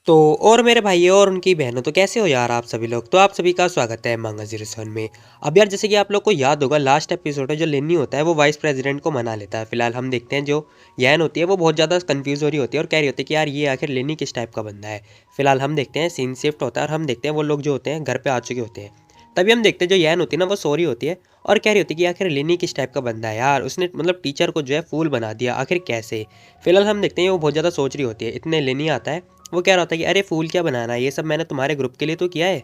तो और मेरे भाइयों और उनकी बहनों, तो कैसे हो यार आप सभी लोग। तो आप सभी का स्वागत है मांगा जीरो सेवन में। अब यार जैसे कि आप लोग को याद होगा, लास्ट एपिसोड है जो लेनी होता है वो वाइस प्रेसिडेंट को मना लेता है। फिलहाल हम देखते हैं जो यैन होती है वो बहुत ज़्यादा कंफ्यूज हो रही होती है और कह रही होती है कि यार ये आखिर लेनी किस टाइप का बंदा है। फिलहाल हम देखते हैं सीन शिफ्ट होता है और हम देखते हैं वो लोग जो होते हैं घर पे आ चुके होते हैं। तभी हम देखते हैं जो यैन होती है ना वो सो रही होती है और कह रही होती है कि आखिर लेनी किस टाइप का बंदा है यार, उसने मतलब टीचर को जो है फूल बना दिया, आखिर कैसे। फिलहाल हम देखते हैं वो बहुत ज़्यादा सोच रही होती है। इतने लेनी आता है, वो कह रहा होता है कि अरे फूल क्या बनाना है, ये सब मैंने तुम्हारे ग्रुप के लिए तो किया है।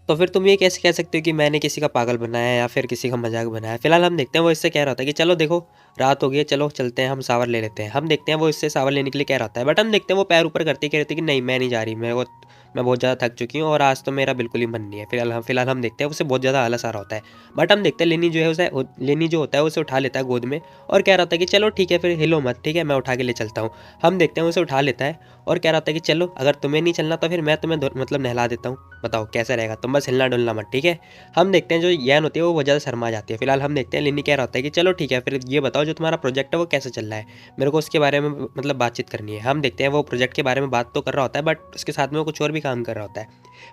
तो फिर तुम ये कैसे कह सकते हो कि मैंने किसी का पागल बनाया है या फिर किसी का मजाक बनाया। फिलहाल हम देखते हैं वो इससे कह रहा होता है कि चलो देखो रात हो गई है, चलो चलते हैं हम सावर ले लेते हैं। हम देखते हैं वो इससे सावर लेने के लिए कह रहा होता है, बट हम देखते हैं वो पैर ऊपर करते कह रहे थे कि नहीं मैं नहीं जा रही, मेरे को मैं बहुत ज़्यादा थक चुकी हूँ और आज तो मेरा बिल्कुल ही मन नहीं है। फिलहाल हम देखते हैं उसे बहुत ज़्यादा आलस आ रहा होता है। बट हम देखते हैं लेनी जो है उसे लेनी जो होता है उसे उठा लेता है गोद में और कह रहा होता है कि चलो ठीक है फिर हिलो मत, ठीक है मैं उठा के ले चलता हूँ। हम देखते हैं उसे उठा लेता है और कह रहा था कि चलो अगर तुम्हें नहीं चलना तो फिर मैं तुम्हें मतलब नहला देता हूँ, बताओ कैसा रहेगा, तुम बस हिलना डुलना मत, ठीक है। हम देखते हैं जो यैन होती है वो ज़्यादा शर्मा जाती है। फिलहाल हम देखते हैं लिनी कह रहा होता है कि चलो ठीक है फिर ये बताओ जो तुम्हारा प्रोजेक्ट है वो कैसे चल रहा है, मेरे को उसके बारे में मतलब बातचीत करनी है। हम देखते हैं वो प्रोजेक्ट के बारे में बात तो कर रहा होता है बट उसके साथ में वो कुछ और भी काम कर रहा होता है।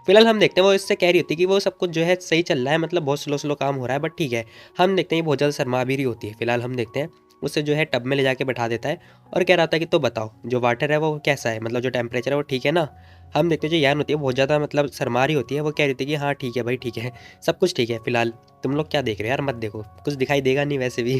फिलहाल हम देखते हैं वो इससे कह रही होती है कि वो सब कुछ जो है सही चल रहा है, मतलब बहुत स्लो स्लो काम हो रहा है बट ठीक है। हम देखते हैं ये बहुत ज़्यादा शर्मा भी रही होती है। फिलहाल हम देखते हैं उसे जो है टब में ले जाके बैठा देता है और कह रहा था कि तो बताओ जो वाटर है वो कैसा है, मतलब जो टेम्परेचर है वो ठीक है ना। हम देखते हैं जो यान होती है बहुत ज़्यादा मतलब शर्मा रही होती है, वो कह रही थी कि हाँ ठीक है भाई ठीक है, सब कुछ ठीक है। फिलहाल तुम लोग क्या देख रहे हो यार, मत देखो कुछ दिखाई देगा नहीं वैसे भी।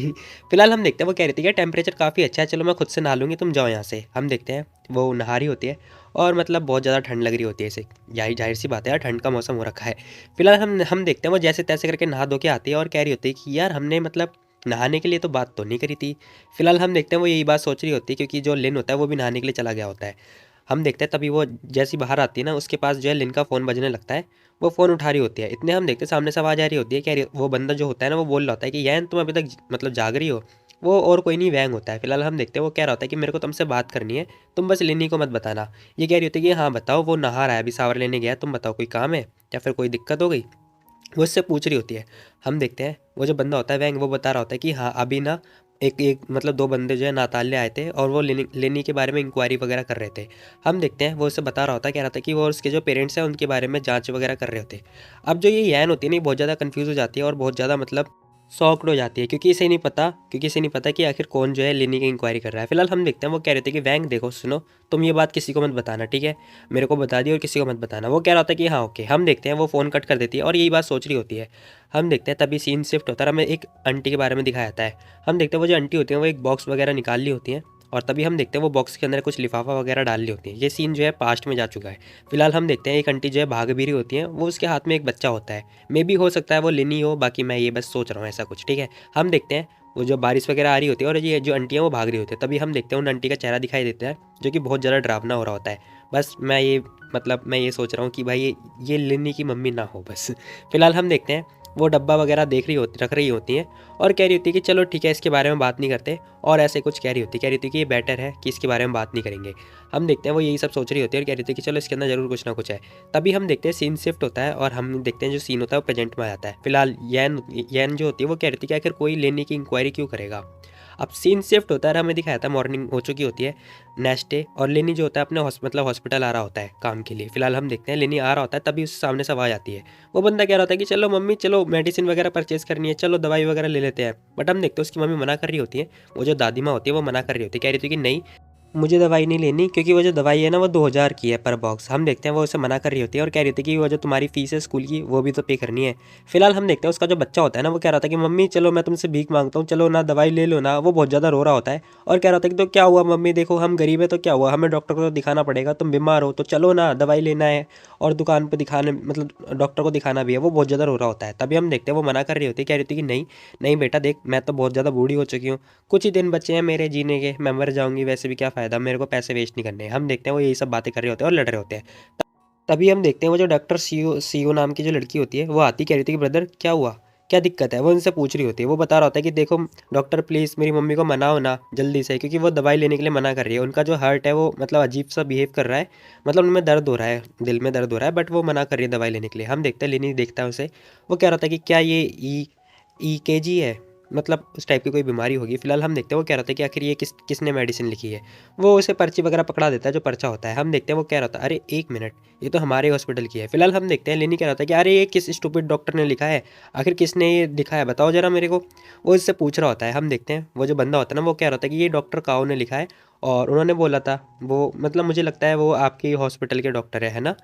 फिलहाल हम देखते हैं वो कह रही थी कि टेम्परेचर काफ़ी अच्छा है, चलो मैं खुद से नहा लूँगी, तुम जाओ यहाँ से। हम देखते हैं वो नहा रही होती है और मतलब बहुत ज़्यादा ठंड लग रही होती है इसे, यही जाहिर सी बात है यार ठंड का मौसम हो रखा है। फिलहाल हम देखते हैं वो जैसे तैसे करके नहा धो के आती है और कह रही होती है कि यार हमने मतलब नहाने के लिए तो बात तो नहीं करी थी। फिलहाल हम देखते हैं वो यही बात सोच रही होती है क्योंकि जो लिन होता है वो भी नहाने के लिए चला गया होता है। हम देखते हैं तभी वो जैसी बाहर आती है ना उसके पास जो है लिन का फ़ोन बजने लगता है। वो फ़ोन उठा रही होती है, इतने हम देखते हैं सामने से आवाज़ आ रही होती है, कह रही वो बंदा जो होता है ना वो बोल रहा होता है कि यैन तुम अभी तक मतलब जाग रही हो। वो और कोई नहीं वैंग होता है। फिलहाल हम देखते हैं वो कह रहा होता है कि मेरे को तुमसे बात करनी है, तुम बस लिनी को मत बताना। ये कह रही होती है कि हाँ बताओ, वो नहा रहा है अभी शावर लेने गया है, तुम बताओ कोई काम है या फिर कोई दिक्कत हो गई। वो इससे पूछ रही होती है। हम देखते हैं वो जो बंदा होता है वैंग वो बता रहा होता है कि हाँ अभी ना एक एक मतलब दो बंदे जो है नाताल्य आए थे और वो लेनी के बारे में इंक्वायरी वगैरह कर रहे थे। हम देखते हैं वो उसे बता रहा होता है, कह रहा था कि वो और उसके जो पेरेंट्स हैं उनके बारे में जांच वगैरह कर रहे होते। अब जो ये यैन होती है ना बहुत ज़्यादा कंफ्यूज हो जाती है और बहुत ज़्यादा मतलब शॉक्ड हो जाती है क्योंकि इसे नहीं पता कि आखिर कौन जो है लेनी की इंक्वायरी कर रहा है। फिलहाल हम देखते हैं वो कह रहे थे कि वैंग देखो सुनो, तुम ये बात किसी को मत बताना, ठीक है, मेरे को बता दी और किसी को मत बताना। वो कह रहा होता है कि हाँ ओके। हम देखते हैं वो फ़ोन कट कर देती है और यही बात सोच रही होती है। हम देखते हैं तभी सीन शिफ्ट होता है, हमें एक आंटी के बारे में दिखाया जाता है। हम देखते हैं वो जो आंटी होती है वो एक बॉक्स वगैरह निकाल ली होती हैं और तभी हम देखते हैं वो बॉक्स के अंदर कुछ लिफाफा वगैरह डाल ली होती है। ये सीन जो है पास्ट में जा चुका है। फिलहाल हम देखते हैं एक आंटी जो है भाग भी रही होती है, वो उसके हाथ में एक बच्चा होता है। मे भी हो सकता है वो लेनी हो, बाकी मैं ये बस सोच रहा हूँ ऐसा कुछ, ठीक है। हम देखते हैं वो जो बारिश वगैरह आ रही होती है और ये जो आंटी है वो भाग रही होती है। तभी हम देखते हैं उन आंटी का चेहरा दिखाई देता है जो कि बहुत ज़्यादा डरावना हो रहा होता है। बस मैं ये सोच रहा हूँ कि भाई ये लिनी की मम्मी ना हो बस। फिलहाल हम देखते हैं वो डब्बा वगैरह रख रही होती हैं और कह रही होती है कि चलो ठीक है इसके बारे में बात नहीं करते, और ऐसे कुछ कह रही थी कि ये बेटर है कि इसके बारे में बात नहीं करेंगे। हम देखते हैं वो यही सब सोच रही होती है और कह रही थी कि चलो इसके अंदर जरूर कुछ ना कुछ है। तभी हम देखते हैं सीन शिफ्ट होता है और हम देखते हैं जो सीन होता है वो प्रेजेंट में आ जाता है। फिलहाल यैन जो होती है वो कह रही थी कि आखिर कोई लेने की इंक्वायरी क्यों करेगा। अब सीन शिफ्ट होता है और हमें दिखाया था मॉर्निंग हो चुकी होती है, नेक्स्ट डे, और लेनी जो होता है अपने मतलब हॉस्पिटल आ रहा होता है काम के लिए। फिलहाल हम देखते हैं लेनी आ रहा होता है तभी उसके सामने से आवाज़ आती है। वो बंदा कह रहा होता है कि चलो मम्मी चलो मेडिसिन वगैरह परचेज करनी है, चलो दवाई वगैरह ले लेते हैं। बट हम देखते हैं उसकी मम्मी मना कर रही होती है। वो जो दादी माँ होती है वो मना कर रही होती है, कह रही थी कि नहीं मुझे दवाई नहीं लेनी क्योंकि वो जो दवाई है ना वो 2000 की है पर बॉक्स। हम देखते हैं वो उसे मना कर रही होती है और कह रही थी कि वो जो तुम्हारी फीस है स्कूल की वो भी तो पे करनी है। फिलहाल हम देखते हैं उसका जो बच्चा होता है ना वो कह रहा था कि मम्मी चलो मैं तुमसे भीख मांगता हूँ, चलो ना दवाई ले लो ना। वो बहुत ज़्यादा रो रहा होता है और कह रहा था कि तो क्या हुआ मम्मी, देखो हम गरीब है तो क्या हुआ, हमें डॉक्टर को तो दिखाना पड़ेगा, तुम बीमार हो तो चलो ना दवाई लेना है और दुकान पर दिखाने मतलब डॉक्टर को दिखाना भी है। वो बहुत ज़्यादा रो रहा होता है। तभी हम देखते हैं वो मना कर रही होती है, कह रही थी कि नहीं नहीं बेटा देख मैं तो बहुत ज़्यादा बूढ़ी हो चुकी हूँ, कुछ ही दिन बचे हैं मेरे जीने के, मैं मर जाऊंगी वैसे भी क्या फ़ायदा, मेरे को पैसे वेस्ट नहीं करने। हम देखते हैं वो यही सब बातें कर रहे होते हैं और लड़ रहे होते हैं। तभी हम देखते हैं वो जो डॉक्टर सीओ नाम की जो लड़की होती है वो आती, कह रही थी कि ब्रदर क्या हुआ, क्या दिक्कत है। वो उनसे पूछ रही होती है। वो बता रहा होता है कि देखो डॉक्टर प्लीज़ मेरी मम्मी को मनाओ ना जल्दी से, क्योंकि वो दवाई लेने के लिए मना कर रही है। उनका जो हार्ट है वो मतलब अजीब सा बिहेव कर रहा है, मतलब उनमें दर्द हो रहा है, दिल में दर्द हो रहा है, बट वो मना कर रही है दवाई लेने के लिए। हम देखते हैं लेनी देखता है उसे। वो कह रहा था कि क्या ये ई ई के जी है, मतलब उस टाइप की कोई बीमारी होगी। फिलहाल हम देखते हैं वो कह रहा था कि आखिर ये किसने मेडिसिन लिखी है। वो उसे पर्ची वगैरह पकड़ा देता है, जो पर्चा होता है। हम देखते हैं वो कह रहा था अरे एक मिनट, ये तो हमारे हॉस्पिटल की है। फिलहाल हम देखते हैं लेनी कह रहा था कि अरे ये किस स्टूपिड डॉक्टर ने लिखा है, आखिर किसने ये लिखा है बताओ जरा मेरे को। वो इससे पूछ रहा होता है। हम देखते हैं वो जो बंदा होता है ना वो कह रहा था कि ये डॉक्टर काओ ने लिखा है, और उन्होंने बोला था वो, मतलब मुझे लगता है वो आपकी हॉस्पिटल के डॉक्टर है ना,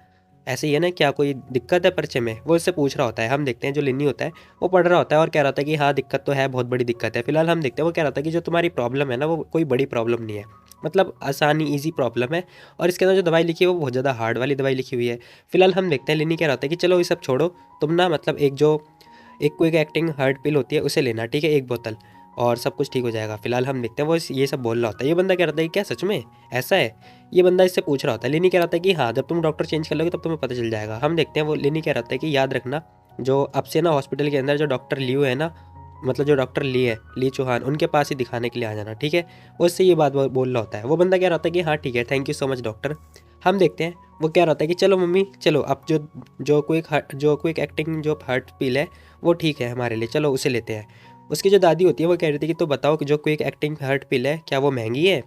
ऐसे ही है ना, क्या कोई दिक्कत है पर्चे में, वो इससे पूछ रहा होता है। हम देखते हैं जो लिन्नी होता है वो पढ़ रहा होता है और कह रहा था कि हाँ दिक्कत तो है, बहुत बड़ी दिक्कत है। फिलहाल हम देखते हैं वो कह रहा था कि जो तुम्हारी प्रॉब्लम है ना वो कोई बड़ी प्रॉब्लम नहीं है, मतलब आसानी ईजी प्रॉब्लम है, और इसके अंदर जो दवाई लिखी है वो बहुत ज़्यादा हार्ड वाली दवाई लिखी हुई है। फिलहाल हम देखते हैं लिन्नी कह रहा था कि चलो ये सब छोड़ो, तुम ना मतलब एक क्विक एक्टिंग हार्ट पिल होती है उसे लेना, ठीक है, एक बोतल, और सब कुछ ठीक हो जाएगा। फिलहाल हम देखते हैं वो ये सब बोल रहा होता है। ये बंदा कह रहा था कि क्या सच में ऐसा है, ये बंदा इससे पूछ रहा होता है। लिनी कह रहा था कि हाँ जब तुम डॉक्टर चेंज कर लोगे तब तुम्हें पता चल जाएगा। हम देखते हैं वो लिनी कह रहा था कि याद रखना, जो अब से ना हॉस्पिटल के अंदर जो डॉक्टर लियो है ना, मतलब जो डॉक्टर ली है, ली चौहान, उनके पास ही दिखाने के लिए आ जाना, ठीक है। वो इससे ये बात बोल रहा होता है। वो बंदा कह रहा था कि हाँ ठीक है, thank you so much doctor. हम देखते हैं वो कह रहा था कि चलो मम्मी चलो, अब जो क्विक एक्टिंग जो हार्ट पील है वो ठीक है हमारे लिए, चलो उसे लेते हैं। उसकी जो दादी होती है वो कह रही थी कि तो बताओ कि जो क्विक एक्टिंग हार्ट पिल है क्या वो महंगी है,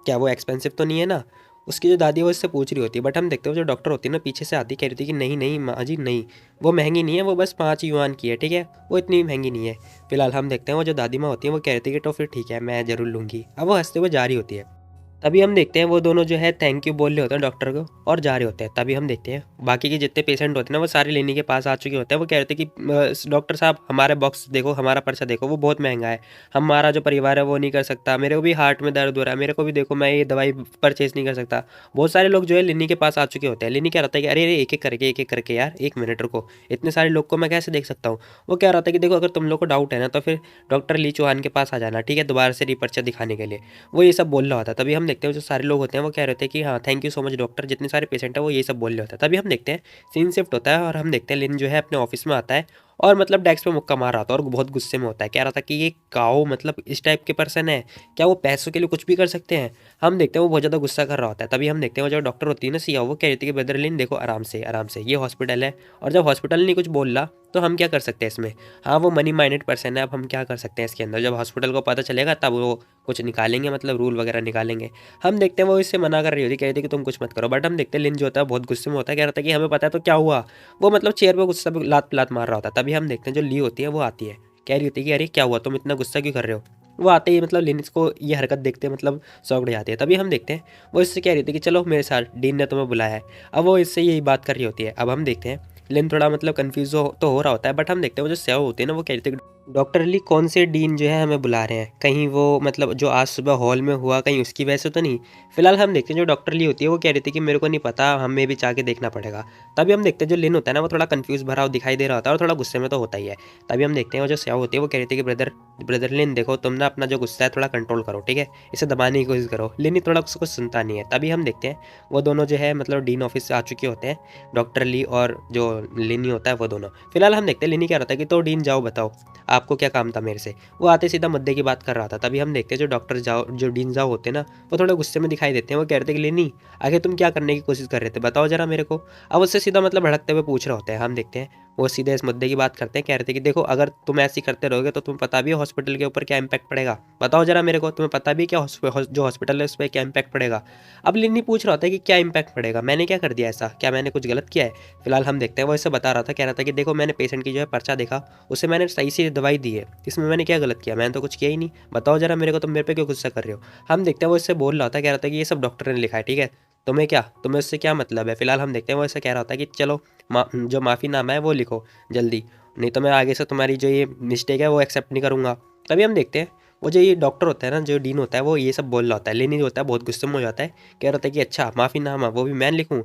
क्या वो एक्सपेंसिव तो नहीं है ना। उसकी जो दादी है वो इससे पूछ रही होती है, बट हम देखते हो जो डॉक्टर होती है ना पीछे से आती, कह रही थी कि नहीं नहीं माँ जी नहीं, वो महंगी नहीं है, वो बस 5 युआन की है, ठीक है, वो इतनी महंगी नहीं है। फिलहाल हम देखते हैं वो जो दादी माँ होती है वो कह रही थी कि तो फिर ठीक है मैं ज़रूर लूँगी। अब वो हंसते हुए जा रही होती है। तभी हम देखते हैं वो दोनों जो है थैंक यू बोल रहे होते हैं डॉक्टर को और जा रहे होते हैं। तभी हम देखते हैं बाकी के जितने पेशेंट होते हैं ना वो सारे लेने के पास आ चुके होते हैं। वो कह रहे थे कि डॉक्टर साहब हमारा बॉक्स देखो, हमारा पर्चा देखो, वो बहुत महंगा है, हमारा जो परिवार है वो नहीं कर सकता, मेरे को भी हार्ट में दर्द हो रहा है, मेरे को भी देखो मैं ये दवाई परचेज नहीं कर सकता। बहुत सारे लोग जो है लिनी के पास आ चुके होते हैं। लिनी कह रहा था कि अरे एक एक करके यार, एक मिनट रुको, इतने सारे लोग को मैं कैसे देख सकता हूँ। वो कह रहा था कि देखो अगर तुम लोग को डाउट है ना तो फिर डॉक्टर ली चौहान के पास आ जाना, ठीक है, दोबारा से रिपर्चा दिखाने के लिए। वो ये सब बोल रहा होता है। तभी हम देखते हैं जो सारे लोग होते हैं वो कह रहे थे कि हाँ thank you so much doctor, जितने सारे पेशेंट है वो ये सब बोल रहे होते हैं। तभी हम देखते हैं सीन शिफ्ट होता है और हम देखते हैं लिन जो है अपने ऑफिस में आता है और मतलब डेस्क पे मुक्का मार रहा था और बहुत गुस्से में होता है। कह रहा था कि ये काओ मतलब इस टाइप के पर्सन है, क्या वो पैसों के लिए कुछ भी कर सकते हैं। हम देखते हैं वो बहुत ज़्यादा गुस्सा कर रहा होता है। तभी हम देखते हैं वो जो डॉक्टर होती है ना सिया, वो कह रही थी कि ब्रदर लिन देखो आराम से ये हॉस्पिटल है, और जब हॉस्पिटल नहीं कुछ बोल रहा तो हम क्या कर सकते हैं इसमें। हाँ वो मनी माइंडेड पर्सन है, अब हम क्या कर सकते हैं इसके अंदर, जब हॉस्पिटल को पता चलेगा तब वो कुछ निकालेंगे, मतलब रूल वगैरह निकालेंगे। हम देखते हैं वो इससे मना कर रही होती, कह रही थी कि तुम कुछ मत करो। बट हम देखते हैं लिन जो होता है बहुत गुस्से में होता है, कह रहा था कि हमें पता है तो क्या हुआ। वो मतलब चेयर पर गुस्सा लात लात मार रहा होता है। तभी हम देखते हैं जो ली होती है वो आती है, कह रही होती है कि अरे क्या हुआ, तुम इतना गुस्सा क्यों कर रहे हो। वो आते ही मतलब लिन इसको ये हरकत देखते मतलब शॉक्ड हो जाती है। तभी हम देखते हैं वो इससे कह रही थी कि चलो मेरे साथ, डीन ने तुम्हें बुलाया है। अब वो इससे यही बात कर रही होती है। अब हम देखते हैं लिन थोड़ा मतलब कन्फ्यूज तो हो रहा होता है, बट हम देखते हैं वो जो सेव होती है ना वो कह रही थी डॉक्टर ली कौन से डीन जो है हमें बुला रहे हैं, कहीं वो मतलब जो आज सुबह हॉल में हुआ कहीं उसकी वजह से तो नहीं। फिलहाल हम देखते हैं जो डॉक्टर ली होती है वो कह रही थी कि मेरे को नहीं पता, हमें भी जाके देखना पड़ेगा। तभी हम देखते हैं जो लिन होता है ना वो थोड़ा कंफ्यूज भरा हुआ दिखाई दे रहा होता है और थोड़ा गुस्से में तो होता ही है। तभी हम देखते हैं वो जो सेव होती है वो कह रही थी कि ब्रदर लिन देखो तुम ना अपना जो गुस्सा है थोड़ा कंट्रोल करो, ठीक है, इसे दबाने की कोशिश करो। लिन थोड़ा कुछ सुनता नहीं है। तभी हम देखते हैं वो दोनों जो है मतलब डीन ऑफिस से आ चुके होते हैं, डॉक्टर ली और जो लिनी होता है वो दोनों। फिलहाल हम देखते हैं लिनी क्या रहता है कि तो डीन जाओ बताओ आपको क्या काम था मेरे से। वो आते सीधा मुद्दे की बात कर रहा था। तभी हम देखते हैं जो डॉक्टर जाओ जो डीन जाओ होते हैं ना वो थोड़े गुस्से में दिखाई देते हैं। वो कह रहे थे कि लेनी आगे तुम क्या करने की कोशिश कर रहे थे बताओ जरा मेरे को। अब उससे सीधा मतलब भड़कते हुए पूछ रहे होते हैं। हम देखते हैं वो सीधे इस मुद्दे की बात करते हैं, कह रहे थे कि देखो अगर तुम ऐसी करते रहोगे तो तुम्हें पता भी है हॉस्पिटल के ऊपर क्या इंपैक्ट पड़ेगा, बताओ जरा मेरे को, तुम्हें पता भी क्या जो हॉस्पिटल है उस पर क्या इंपैक्ट पड़ेगा। अब लिन्नी पूछ रहा होता है कि क्या इंपैक्ट पड़ेगा, मैंने क्या कर दिया ऐसा, क्या मैंने कुछ गलत किया है। फिलहाल हम देखते हैं वो इसे बता रहा था, कह रहा था कि देखो मैंने पेशेंट की जो है पर्चा देखा, उसे मैंने सही से दवाई दी है, इसमें मैंने क्या गलत किया, मैंने तो कुछ किया ही नहीं, बताओ जरा मेरे को, तुम मेरे पे क्यों गुस्सा कर रहे हो। हम देखते हैं वो इससे बोल रहा था, कह रहा था कि ये सब डॉक्टर ने लिखा है, ठीक है, तुम्हें उससे क्या मतलब है। फिलहाल हम देखते हैं वो ऐसा कह रहा होता है कि चलो जो माफ़ीनामा है वो लिखो जल्दी, नहीं तो मैं आगे से तुम्हारी जो ये मिस्टेक है वो एक्सेप्ट नहीं करूँगा। तभी हम देखते हैं वो जो ये डॉक्टर होता है ना, जो डीन होता है, वो ये सब बोल रहा होता है। लेनी जो होता है बहुत गुस्से में हो जाता है, कह रहा होता है कि अच्छा माफ़ीनामा वो भी मैं लिखूँ,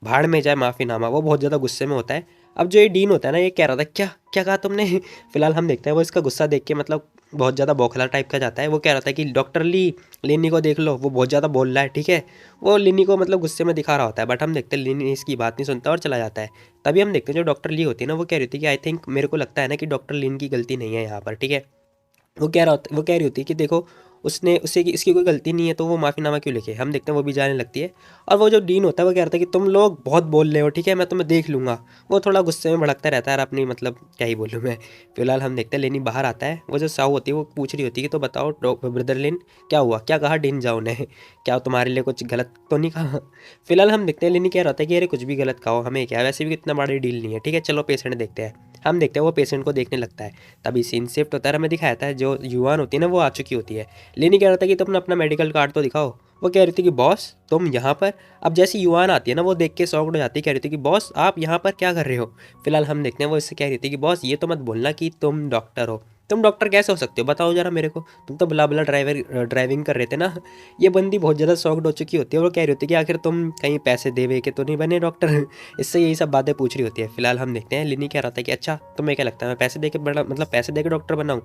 भाड़ में जाए माफ़ीनामा। वो बहुत ज़्यादा गुस्से में होता है। अब जो ये डीन होता है ना ये कह रहा था क्या क्या कहा तुमने। फिलहाल हम देखते हैं वो इसका गुस्सा देख के मतलब बहुत ज़्यादा बौखला टाइप का जाता है। वो कह रहा था कि डॉक्टर लिनी को देख लो, वो बहुत ज़्यादा बोल रहा है, ठीक है, वो लिनी को मतलब गुस्से में दिखा रहा होता है। बट हम देखते हैं लिनी इसकी बात नहीं सुनता और चला जाता है। तभी हम देखते हैं जो डॉक्टर ली होती है ना वो कह रही थी कि आई थिंक मेरे को लगता है ना कि डॉक्टर लिन की गलती नहीं है यहाँ पर, ठीक है। वो कह रही होती है कि देखो उसने उससे कि इसकी कोई गलती नहीं है तो वो माफ़ीनामा क्यों लिखे। हम देखते हैं वो भी जाने लगती है और वो जो डीन होता है वो कह रहा था कि तुम लोग बहुत बोल रहे हो, ठीक है मैं तुम्हें देख लूँगा। वो थोड़ा गुस्से में भड़कता रहता है और अपनी मतलब क्या ही बोलूँ मैं। फिलहाल हम देखते हैं लेनी बाहर आता है, वो जो साहू होती है वो पूछ रही होती है कि तो बताओ ब्रदर लिन क्या हुआ, क्या कहा डीन जाओ ने, क्या तुम्हारे लिए कुछ गलत तो नहीं कहा। फिलहाल हम देखते हैं लेनी कह रहा था कि अरे कुछ भी गलत कहो हमें क्या, वैसे भी इतना बड़ी डील नहीं है, ठीक है चलो पेशेंट देखते हैं। हम देखते हैं वो पेशेंट को देखने लगता है। तभी सीन शिफ्ट होता है, हमें दिखाया था जो युवान होती है ना वो आ चुकी होती है। लेनी कह रहा था कि तुम अपना मेडिकल कार्ड तो दिखाओ। वो कह रही थी कि बॉस तुम यहाँ पर। अब जैसी युवान आती है ना वो देख के शॉक्ड हो जाती है, कह रही थी कि बॉस आप यहाँ पर क्या कर रहे हो। फिलहाल हम देखते हैं वो इससे कह रही थी कि बॉस ये तो मत बोलना कि तुम डॉक्टर हो, तुम डॉक्टर कैसे हो सकते हो बताओ जरा मेरे को, तुम तो बुला बुला ड्राइविंग कर रहे थे ना। ये बंदी बहुत ज़्यादा शॉक्ड हो चुकी होती है, वो कह रही होती है कि आखिर तुम कहीं पैसे दे के तो नहीं बने डॉक्टर। इससे यही सब बातें पूछ रही होती है। फिलहाल हम देखते हैं लिनी कह रहा था कि अच्छा तुम्हें क्या लगता है मैं पैसे दे के बड़ा मतलब पैसे दे के डॉक्टर बनाऊँ।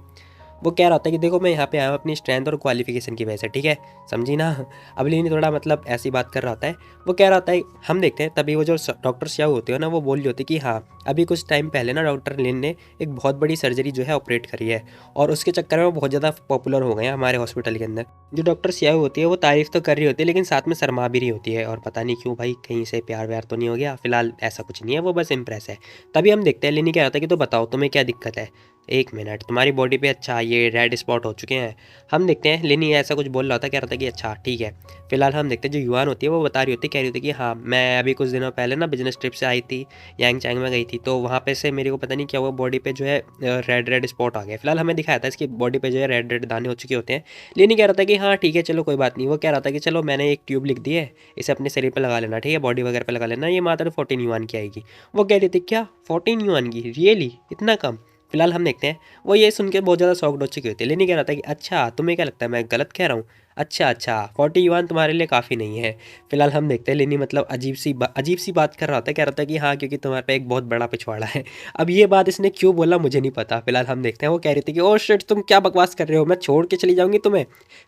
वो कह रहा था कि देखो मैं यहाँ पे आया हूँ अपनी स्ट्रेंथ और क्वालिफिकेशन की वजह से, ठीक है समझी ना। अब लिनी थोड़ा मतलब ऐसी बात कर रहा होता है। वो कह रहा होता है हम देखते हैं तभी वो जो डॉक्टर श्याव होती है ना वो बोल रही होती है कि हाँ अभी कुछ टाइम पहले ना डॉक्टर लिन ने एक बहुत बड़ी सर्जरी जो है ऑपरेट करी है और उसके चक्कर में वो बहुत ज़्यादा पॉपुलर हो गए हैं हमारे हॉस्पिटल के अंदर। जो डॉक्टर श्याव होती है वो तारीफ तो कर रही होती है लेकिन साथ में शर्मा भी रही होती है और पता नहीं क्यों भाई कहीं से प्यार व्यार तो नहीं हो गया। फिलहाल ऐसा कुछ नहीं है, वो बस इंप्रेस है। तभी हम देखते हैं लिनी कह रहा था कि तो बताओ तुम्हें क्या दिक्कत है। एक मिनट तुम्हारी बॉडी पे अच्छा ये रेड स्पॉट हो चुके हैं। हम देखते हैं लिनी ऐसा कुछ बोल रहा था, कह रहा था कि अच्छा ठीक है। फिलहाल हम देखते हैं जो युवान होती है वो बता रही होती है, कह रही होती है कि हाँ मैं अभी कुछ दिनों पहले ना बिजनेस ट्रिप से आई थी, यांग चैंग में गई थी तो वहाँ पे से मेरे को पता नहीं क्या हुआ बॉडी पे जो है रेड रेड स्पॉट आ गया। फिलहाल हमें दिखाया था इसकी बॉडी पे जो है रेड रेड दाने हो चुके होते हैं। लिनी कह रहा था कि हाँ ठीक है चलो कोई बात नहीं। वो कह रहा था कि चलो मैंने एक ट्यूब लिख दी है, इसे अपने शरीर पर लगा लेना, ठीक है बॉडी वगैरह पे लगा लेना, ये मात्र 14 युआन की आएगी। वो कह रही थी क्या 14 युआन की, रियली इतना कम। फिलहाल हम देखते हैं वो ये सुन के बहुत ज़्यादा शॉक्ड हो चुकी होती है। लेनी कह रहा था कि अच्छा तुम्हें क्या लगता है मैं गलत कह रहा हूँ। अच्छा अच्छा 40 युआन तुम्हारे लिए काफ़ी नहीं है। फिलहाल हम देखते हैं लेनी मतलब अजीब सी बात कर रहा था, कह रहा था कि हाँ क्योंकि तुम्हारे पे एक बहुत बड़ा पिछवाड़ा है। अब ये बात इसने क्यों बोला मुझे नहीं पता। फिलहाल हम देखते हैं वो कह रही थी कि ओ शिट तुम क्या बकवास कर रहे हो, मैं छोड़ के चली जाऊंगी तुम्हें।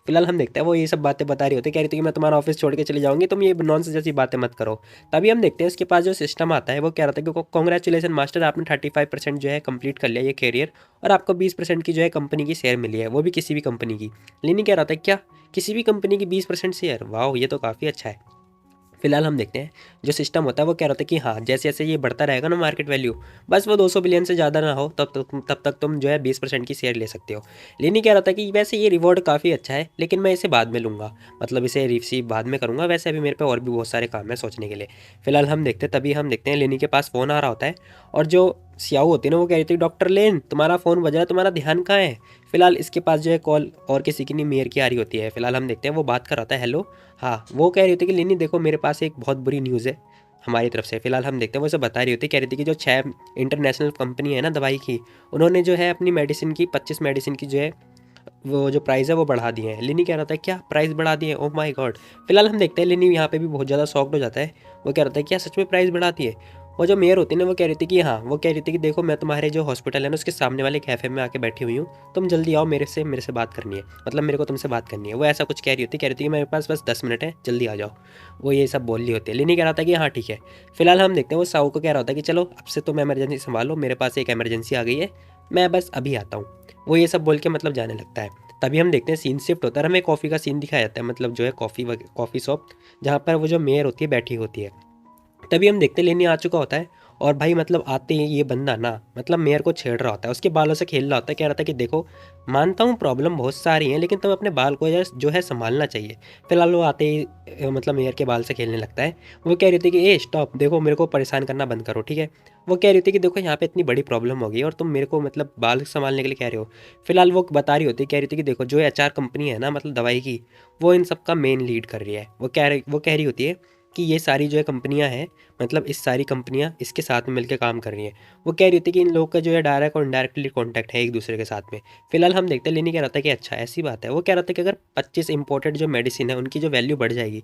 फिलहाल हम देखते हैं वो ये सब बातें बता रही होती है, कह रही थी कि मैं तुम्हारा ऑफिस छोड़ के चली जाऊंगी, तुम ये नॉनसेंस जैसी बातें मत करो। तभी हम देखते हैं उसके पास जो सिस्टम आता है वो कह रहा था कि कॉन्ग्रेचुलेसन मास्टर आपने 35% जो है कंप्लीट कर लिया ये कैरियर और आपको 20% की जो है कंपनी की शेयर मिली है, वो भी किसी भी कंपनी की। लेनी कह रहा था क्या किसी भी कंपनी की 20% शेयर, वाह ये तो काफ़ी अच्छा है। फिलहाल हम देखते हैं जो सिस्टम होता है वो कह रहा था कि हाँ जैसे जैसे ये बढ़ता रहेगा ना मार्केट वैल्यू, बस वो 200 बिलियन से ज़्यादा ना हो तब तक तुम जो है 20% की शेयर ले सकते हो। लेनी कह रहा था कि वैसे ये रिवॉर्ड काफ़ी अच्छा है लेकिन मैं इसे बाद में लूँगा, मतलब इसे रिसीव बाद में करूँगा, वैसे अभी मेरे पे और भी बहुत सारे काम है सोचने के लिए। फिलहाल हम देखते हैं तभी हम देखते हैं लेनी के पास फ़ोन आ रहा होता है और जो सियाऊ होती है ना वो कह रही थी डॉक्टर लेन तुम्हारा फ़ोन बजा है, तुम्हारा ध्यान कहाँ है। फिलहाल इसके पास जो है कॉल और किसी की नहीं मेयर की आ रही होती है। फिलहाल हम देखते हैं वो बात कर रहा था हेलो। हाँ वो कह रही थी कि लेनी देखो मेरे पास एक बहुत बुरी न्यूज़ है हमारी तरफ से। फिलहाल हम देखते हैं वो सब बता रही होती, कह रही थी कि जो 6 इंटरनेशनल कंपनी है ना दवाई की, उन्होंने जो है अपनी मेडिसिन की 25 मेडिसिन की जो है वो जो प्राइस है वो बढ़ा दिए हैं। लिनी कह रहा था क्या प्राइस बढ़ा दिए, ओह माय गॉड। फिलहाल हम देखते हैं लिनी यहाँ पे भी बहुत ज़्यादा शॉक्ड हो जाता है। वो कह रहा था क्या सच में प्राइस बढ़ा दिए। वो जो मेयर होती है ना वो कह रही थी कि हाँ, वो कह रही थी कि देखो मैं तुम्हारे जो हॉस्पिटल है ना उसके सामने वाले कैफ़े में आके बैठी हुई हूँ, तुम जल्दी आओ मेरे से बात करनी है, मतलब मेरे को तुमसे बात करनी है। वो ऐसा कुछ कह रही थी कि मेरे पास बस 10 मिनट है जल्दी आ जाओ। वो ये सब बोल रही होती है। लिनी कह रहा था कि हाँ ठीक है। फिलहाल हम देखते हैं वो साहू को कह रहा होता है कि चलो अब से तुम एमरजेंसी संभालो, मेरे पास एक एमरजेंसी आ गई है, मैं बस अभी आता हूँ। वो ये सब बोल के मतलब जाने लगता है। तभी हम देखते हैं सीन शिफ्ट होता है, हमें कॉफ़ी का सीन दिखाया जाता है, मतलब जो है कॉफ़ी शॉप जहाँ पर वो जो मेयर होती है बैठी होती है। तभी हम देखते लेनी आ चुका होता है और भाई मतलब आते ही ये बंदा ना मतलब मेयर को छेड़ रहा होता है, उसके बालों से खेल रहा होता है, कह रहा था कि देखो मानता हूँ प्रॉब्लम बहुत सारी हैं लेकिन तुम अपने बाल को जो है संभालना चाहिए। फिलहाल वो आते ही मतलब मेयर के बाल से खेलने लगता है। वो कह रही थी कि ए स्टॉप, देखो मेरे को परेशान करना बंद करो, ठीक है। वो कह रही थी कि देखो यहाँ पे इतनी बड़ी प्रॉब्लम हो गई और तुम मेरे को मतलब बाल संभालने के लिए कह रहे हो। फिलहाल वो बता रही होती, कह रही थी कि देखो जो एचआर कंपनी है ना मतलब दवाई की, वो इन सब का मेन लीड कर रही है। वो कह रही होती है कि ये सारी जो है कंपनियां हैं, मतलब इस सारी कंपनियां इसके साथ में मिलकर काम कर रही हैं। वो कह रही थी कि इन लोगों का जो है डायरेक्ट और इनडायरेक्टली कॉन्टैक्ट है एक दूसरे के साथ में। फिलहाल हम देखते हैं लेनी कह रहा था कि अच्छा ऐसी बात है। वो कह रहा था कि अगर 25 इंपोर्टेड जो मेडिसिन है उनकी जो वैल्यू बढ़ जाएगी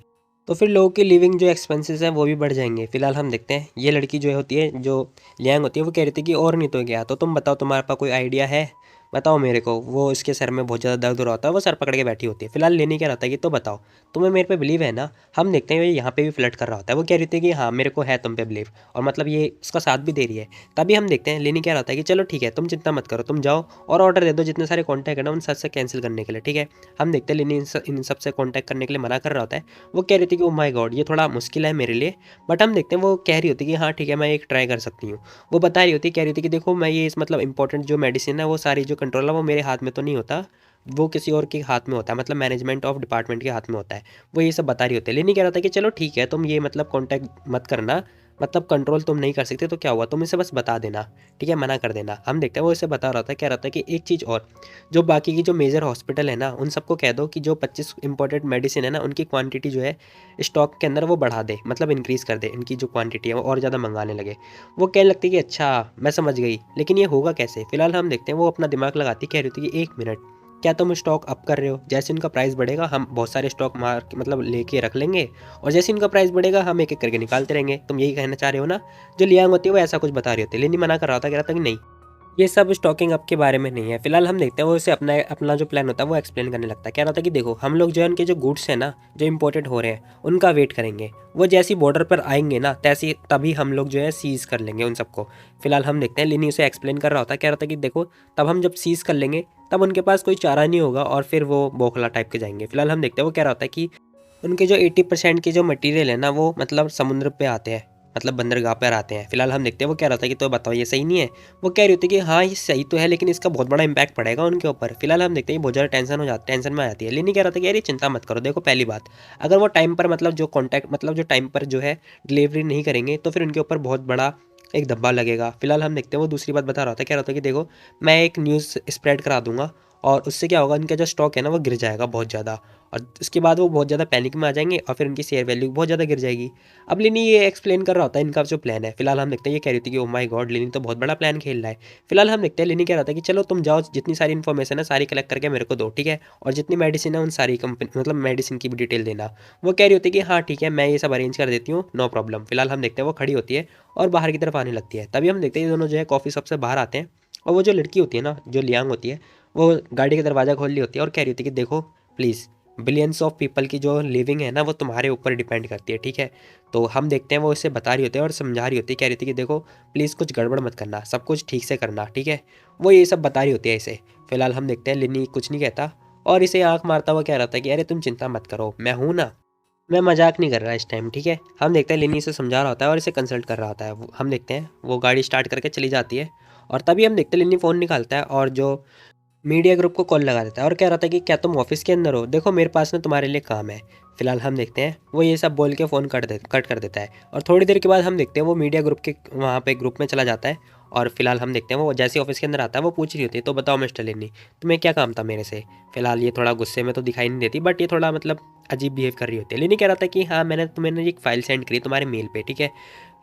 तो फिर लोगों की लिविंग जो एक्सपेंसेस हैं वो भी बढ़ जाएंगे। फिलहाल हम देखते हैं ये लड़की जो होती है जो लियांग होती है वो कह रही थी कि और नहीं तो क्या, तो तुम बताओ तुम्हारे पास कोई आइडिया है। बताओ मेरे को। वो इसके सर में बहुत ज़्यादा दर्द हो रहा होता है, वो सर पकड़ के बैठी होती है। फिलहाल लेनी क्या रहता है कि तो बताओ तुम्हें मेरे पे बिलीव है ना। हम देखते हैं ये यहाँ पे भी फ्लर्ट कर रहा होता है। वो कह रही थी कि हाँ मेरे को है तुम पे बिलीव, और मतलब ये उसका साथ भी दे रही है। तभी हम देखते हैं लेनी क्या रहता है कि चलो ठीक है तुम चिंता मत करो, तुम जाओ और ऑर्डर दे दो जितने सारे कॉन्टैक्ट है ना उन सबसे कैंसिल करने के लिए, ठीक है। हम देखते हैं लेनी इन सबसे कॉन्टैक्ट करने के लिए मना कर रहा होता है। वो कह रही थी कि ओ माय गॉड ये थोड़ा मुश्किल है मेरे लिए, बट हम देखते हैं वो कह रही होती है कि हाँ ठीक है मैं एक ट्राई कर सकती हूँ। वो बता रही होती कह रही थी कि देखो मैं ये इस मतलब इंपॉर्टेंट जो मेडिसिन है वो सारी जो कंट्रोल है वो मेरे हाथ में तो नहीं होता, वो किसी और के हाथ में होता है, मतलब मैनेजमेंट ऑफ डिपार्टमेंट के हाथ में होता है। वो ये सब बता रही होती है। लेनी कह रहा था कि चलो ठीक है तुम ये मतलब कांटेक्ट मत करना, मतलब कंट्रोल तुम नहीं कर सकते तो क्या हुआ तुम इसे बस बता देना, ठीक है, मना कर देना। हम देखते हैं वो इसे बता रहा था, कह रहा था कि एक चीज़ और, जो बाकी की जो मेजर हॉस्पिटल है ना उन सबको कह दो कि जो 25 इंपॉर्टेंट मेडिसिन है ना उनकी क्वांटिटी जो है स्टॉक के अंदर वो बढ़ा दे, मतलब इंक्रीज़ कर दे, इनकी जो क्वांटिटी है वो और ज़्यादा मंगाने लगे। वो कहने लगती कि अच्छा मैं समझ गई, लेकिन ये होगा कैसे। फिलहाल हम देखते हैं वो अपना दिमाग लगाती, कह रही थी कि 1 मिनट, क्या तुम स्टॉक अप कर रहे हो? जैसे उनका प्राइस बढ़ेगा हम बहुत सारे स्टॉक मार मतलब लेके रख लेंगे, और जैसे इनका प्राइस बढ़ेगा हम एक एक करके निकालते रहेंगे। तुम यही कहना चाह रहे हो ना। जो लियांग होती है वो ऐसा कुछ बता रही होती है। लेनी मना कर रहा था, कह रहा था कि नहीं ये सब स्टॉकिंग अप के बारे में नहीं है। फिलहाल हम देखते हैं वो इसे अपना अपना जो प्लान होता है वो एक्सप्लेन करने लगता है। कह रहा था कि देखो हम लोग जो है उनके जो गुड्स हैं ना जो इंपोर्टेड हो रहे हैं उनका वेट करेंगे, वो जैसी बॉर्डर पर आएंगे ना तैसी तभी हम लोग जो है सीज कर लेंगे उन सबको। फिलहाल हम देखते हैं लिनी उसे एक्सप्लेन कर रहा होता है, कह रहा था कि देखो तब हम जब सीज कर लेंगे तब उनके पास कोई चारा नहीं होगा और फिर वो बौखला टाइप के जाएंगे। फिलहाल हम देखते हैं वो कह रहा होता है कि उनके जो 80% के जो मटेरियल है ना वो मतलब समुद्र पे आते हैं, मतलब बंदरगाह पर आते हैं। फिलहाल हम देखते हैं वो कह रहा था कि तो बताओ ये सही नहीं है। वो कह रही होती कि हाँ ये सही तो है लेकिन इसका बहुत बड़ा इंपैक्ट पड़ेगा उनके ऊपर। फिलहाल हम देखते हैं बहुत ज़्यादा टेंशन में आ जाती है। लेनी कह रहा था कि यार ये चिंता मत करो, देखो पहली बात अगर वो टाइम पर मतलब जो कॉन्टैक्ट मतलब जो टाइम पर जो है डिलीवरी नहीं करेंगे तो फिर उनके ऊपर बहुत बड़ा एक धब्बा लगेगा। फिलहाल हम देखते हैं वो दूसरी बात बता रहा था, कह रहा था कि देखो मैं एक न्यूज़ स्प्रेड करा दूंगा और उससे क्या होगा इनका जो स्टॉक है ना वो गिर जाएगा बहुत ज़्यादा, और उसके बाद वो बहुत ज़्यादा पैनिक में आ जाएंगे और फिर उनकी शेयर वैल्यू बहुत ज़्यादा गिर जाएगी। अब लिनी ये एक्सप्लेन कर रहा होता है इनका जो प्लान है। फिलहाल हम देखते हैं ये कह रही थी कि ओ माय गॉड लिनी तो बहुत बड़ा प्लान खेल रहा है। फिलहाल हम देखते हैं लिनी कह रहा था कि चलो तुम जाओ जितनी सारी इन्फॉर्मेशन है सारी कलेक्ट करके मेरे को दो, ठीक है, और जितनी मेडिसिन है उन सारी कंपनी मतलब मेडिसिन की भी डिटेल देना। वो कह रही होती है कि हाँ ठीक है मैं ये सब अरेंज कर देती हूँ, नो प्रॉब्लम। फिलहाल हम देखते हैं वो खड़ी होती है और बाहर की तरफ आने लगती है। तभी हम देखते हैं ये दोनों जो है कॉफ़ी शॉप से बाहर आते हैं, और वो जो लड़की होती है ना जो लियांग होती है वो गाड़ी का दरवाज़ा खोल रही होती है और कह रही होती है कि देखो प्लीज़ बिलियंस ऑफ पीपल की जो लिविंग है ना वो तुम्हारे ऊपर डिपेंड करती है, ठीक है। तो हम देखते हैं वो इसे बता रही होती है और समझा रही होती है, कह रही थी कि देखो प्लीज़ कुछ गड़बड़ मत करना, सब कुछ ठीक से करना, ठीक है। वो ये सब बता रही होती है इसे। फिलहाल हम देखते हैं लिनी कुछ नहीं कहता और इसे आँख मारता हुआ कह रहा था कि अरे तुम चिंता मत करो मैं हूँ ना, मैं मजाक नहीं कर रहा इस टाइम, ठीक है। हम देखते हैं लिनी से समझा रहा होता है और इसे कंसल्ट कर रहा होता है। हम देखते हैं वो गाड़ी स्टार्ट करके चली जाती है और तभी हम देखते हैं लिनी फ़ोन निकालता है और जो मीडिया ग्रुप को कॉल लगा देता है और कह रहा था कि क्या तुम ऑफिस के अंदर हो, देखो मेरे पास ना तुम्हारे लिए काम है। फिलहाल हम देखते हैं वो ये सब बोल के फ़ोन कट कर देता है और थोड़ी देर के बाद हम देखते हैं वो मीडिया ग्रुप के वहाँ पे ग्रुप में चला जाता है। और फिलहाल हम देखते हैं वो जैसे ऑफिस के अंदर आता है वो पूछ रही होती है तो बताओ मिस्टर लिनी तुम्हें क्या काम था मेरे से। फिलहाल ये थोड़ा गुस्से में तो दिखाई नहीं देती बट ये थोड़ा मतलब अजीब बिहेव कर रही होती है। लिनी कह रहा था कि हाँ मैंने तुम्हें एक फ़ाइल सेंड करी तुम्हारे मेल पे, ठीक है,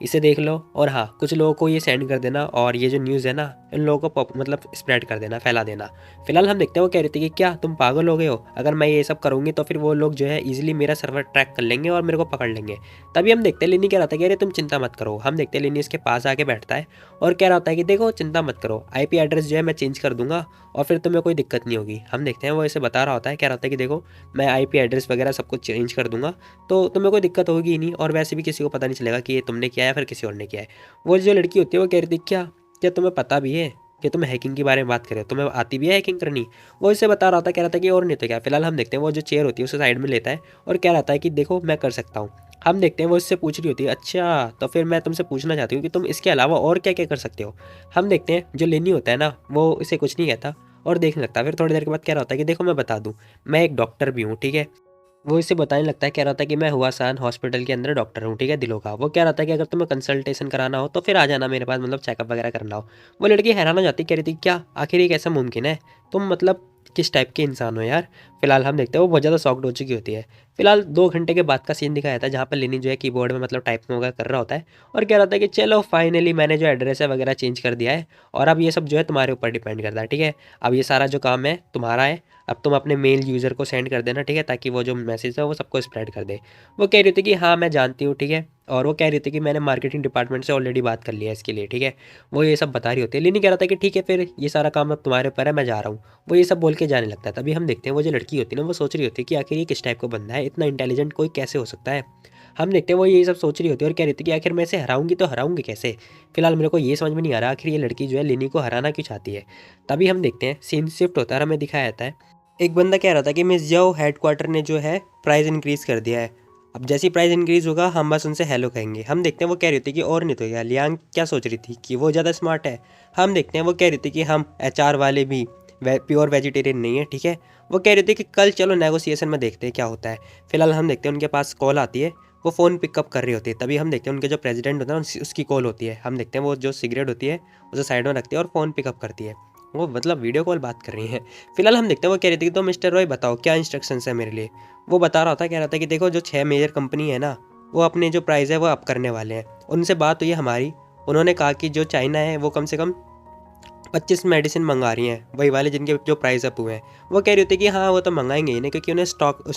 इसे देख लो और हाँ कुछ लोगों को ये सेंड कर देना और ये जो न्यूज़ है ना इन लोगों को मतलब स्प्रेड कर देना, फैला देना। फिलहाल हम देखते हैं वो कह रही थी कि क्या तुम पागल हो गए हो, अगर मैं ये सब करूँगी तो फिर वो लोग जो है इजीली मेरा सर्वर ट्रैक कर लेंगे और मेरे को पकड़ लेंगे। तभी हम देखते हैं लिनी कह रहा था कि अरे तुम चिंता मत करो। हम देखते हैं लिनी इसके पास आके बैठता है और कह रहा होता है कि देखो चिंता मत करो, आईपी एड्रेस जो है मैं चेंज कर दूंगा और फिर तुम्हें कोई दिक्कत नहीं होगी। हम देखते हैं वो इसे बता रहा होता है, कह रहा होता है कि देखो मैं आईपी एड्रेस वगैरह सब कुछ चेंज कर दूंगा तो तुम्हें कोई दिक्कत होगी ही नहीं और वैसे भी किसी को पता नहीं चलेगा कि ये तुमने किया है फिर किसी और ने किया है। वो जो लड़की होती है वो कह रही थी क्या क्या तुम्हें पता भी है कि तुम हैकिंग के बारे में बात करें, तुम्हें आती भी है हैकिंग करनी। वो इसे बता रहा था, कह रहा था कि और नहीं तो क्या। फिलहाल हम देखते हैं वो जो चेयर होती है उसे साइड में लेता है और कह रहा था कि देखो मैं कर सकता हूँ। हम देखते हैं वो इससे पूछ रही होती है अच्छा तो फिर मैं तुमसे पूछना चाहती हूँ कि तुम इसके अलावा और क्या क्या कर सकते हो। हम देखते हैं जो लेनी होता है ना वो इसे कुछ नहीं कहता और देखने लगता है। फिर थोड़ी देर के बाद कह रहा होता है कि देखो मैं बता दूँ मैं एक डॉक्टर भी हूँ, ठीक है। वो इसे बताने लगता है, कह रहा था कि मैं हुआसान हॉस्पिटल के अंदर डॉक्टर हूँ, ठीक है, दिलों का। वो कह रहा था कि अगर तुम्हें कंसल्टेशन कराना हो तो फिर आ जाना मेरे पास, मतलब चेकअप वगैरह करना हो। वो लड़की हैरान हो जाती, कह रही थी क्या आखिर ये कैसा मुमकिन है, तुम मतलब किस टाइप के इंसान हो यार। फिलहाल हम देखते हैं वो बहुत ज़्यादा शॉक्ड हो चुकी होती है। फिलहाल 2 घंटे के बाद का सीन दिखाया जाता है जहाँ पर लेनी जो है कीबोर्ड में मतलब टाइपिंग वगैरह कर रहा होता है और कह रहा था कि चलो फाइनली मैंने जो एड्रेस है वगैरह चेंज कर दिया है और अब ये सब जो है तुम्हारे ऊपर डिपेंड करता है, ठीक है। अब ये सारा जो काम है तुम्हारा है, अब तुम अपने मेल यूज़र को सेंड कर देना, ठीक है, ताकि वो जो मैसेज है वो सबको स्प्रेड कर दे। वो कह रही थी कि हाँ मैं जानती हूँ, ठीक है, और वो कह रही थी कि मैंने मार्केटिंग डिपार्टमेंट से ऑलरेडी बात कर लिया है इसके लिए, ठीक है। वो ये सब बता रही होती है। लिनी कह रहा था कि ठीक है फिर ये सारा काम अब तुम्हारे ऊपर है, मैं जा रहा हूँ। वो ये सब बोल के जाने लगता है। तभी हम देखते हैं वो जो लड़की होती है ना वो सोच रही होती है कि आखिर ये किस टाइप का बंदा है, इतना इंटेलिजेंट कोई कैसे हो सकता है। हम देखते हैं वो ये सब सोच रही होती है और कह रही थी कि आखिर मैं इसे हराऊंगी तो हराऊंगी कैसे। फिलहाल मेरे को ये समझ में नहीं आ रहा आखिर ये लड़की जो है लिनी को हराना क्यों चाहती है। तभी हम देखते हैं सीन शिफ्ट होता है और हमें दिखाया जाता है एक बंदा कह रहा था कि मिस जाओ हेडक्वार्टर ने जो है प्राइस इंक्रीज़ कर दिया है। अब जैसे ही प्राइस इंक्रीज़ होगा हम बस उनसे हेलो कहेंगे। हम देखते हैं वो कह रही थी कि और नहीं तो क्या, लियांग क्या सोच रही थी कि वो ज़्यादा स्मार्ट है। हम देखते हैं वो कह रही थी कि हम एचआर वाले भी प्योर वेजिटेरियन नहीं है, ठीक है। वो कह रही थी कि कल चलो नेगोशिएशन में देखते हैं क्या होता है। फिलहाल हम देखते हैं उनके पास कॉल आती है, वो फ़ोन पिकअप कर रही होती है। तभी हम देखते हैं उनके जो प्रेसिडेंट होता है उसकी कॉल होती है। हम देखते हैं वो जो सिगरेट होती है उसे साइड में रखती है और फ़ोन पिकअप करती है। वो मतलब वीडियो कॉल बात कर रही हैं। फिलहाल हम देखते हैं वो कह रही थी कि तो मिस्टर रॉय बताओ क्या इंस्ट्रक्शंस है मेरे लिए। वो बता रहा था, कह रहा था कि देखो जो 6 मेजर कंपनी है ना वो अपने जो प्राइस है वो अप करने वाले हैं। उनसे बात हुई है हमारी, उन्होंने कहा कि जो चाइना है वो कम से कम 25 मेडिसिन मंगा रही हैं, वही वाले जिनके जो प्राइस अप हुए हैं। वो कह रही थी कि हाँ वो तो मंगाएंगे ही नहीं, क्योंकि उन्हें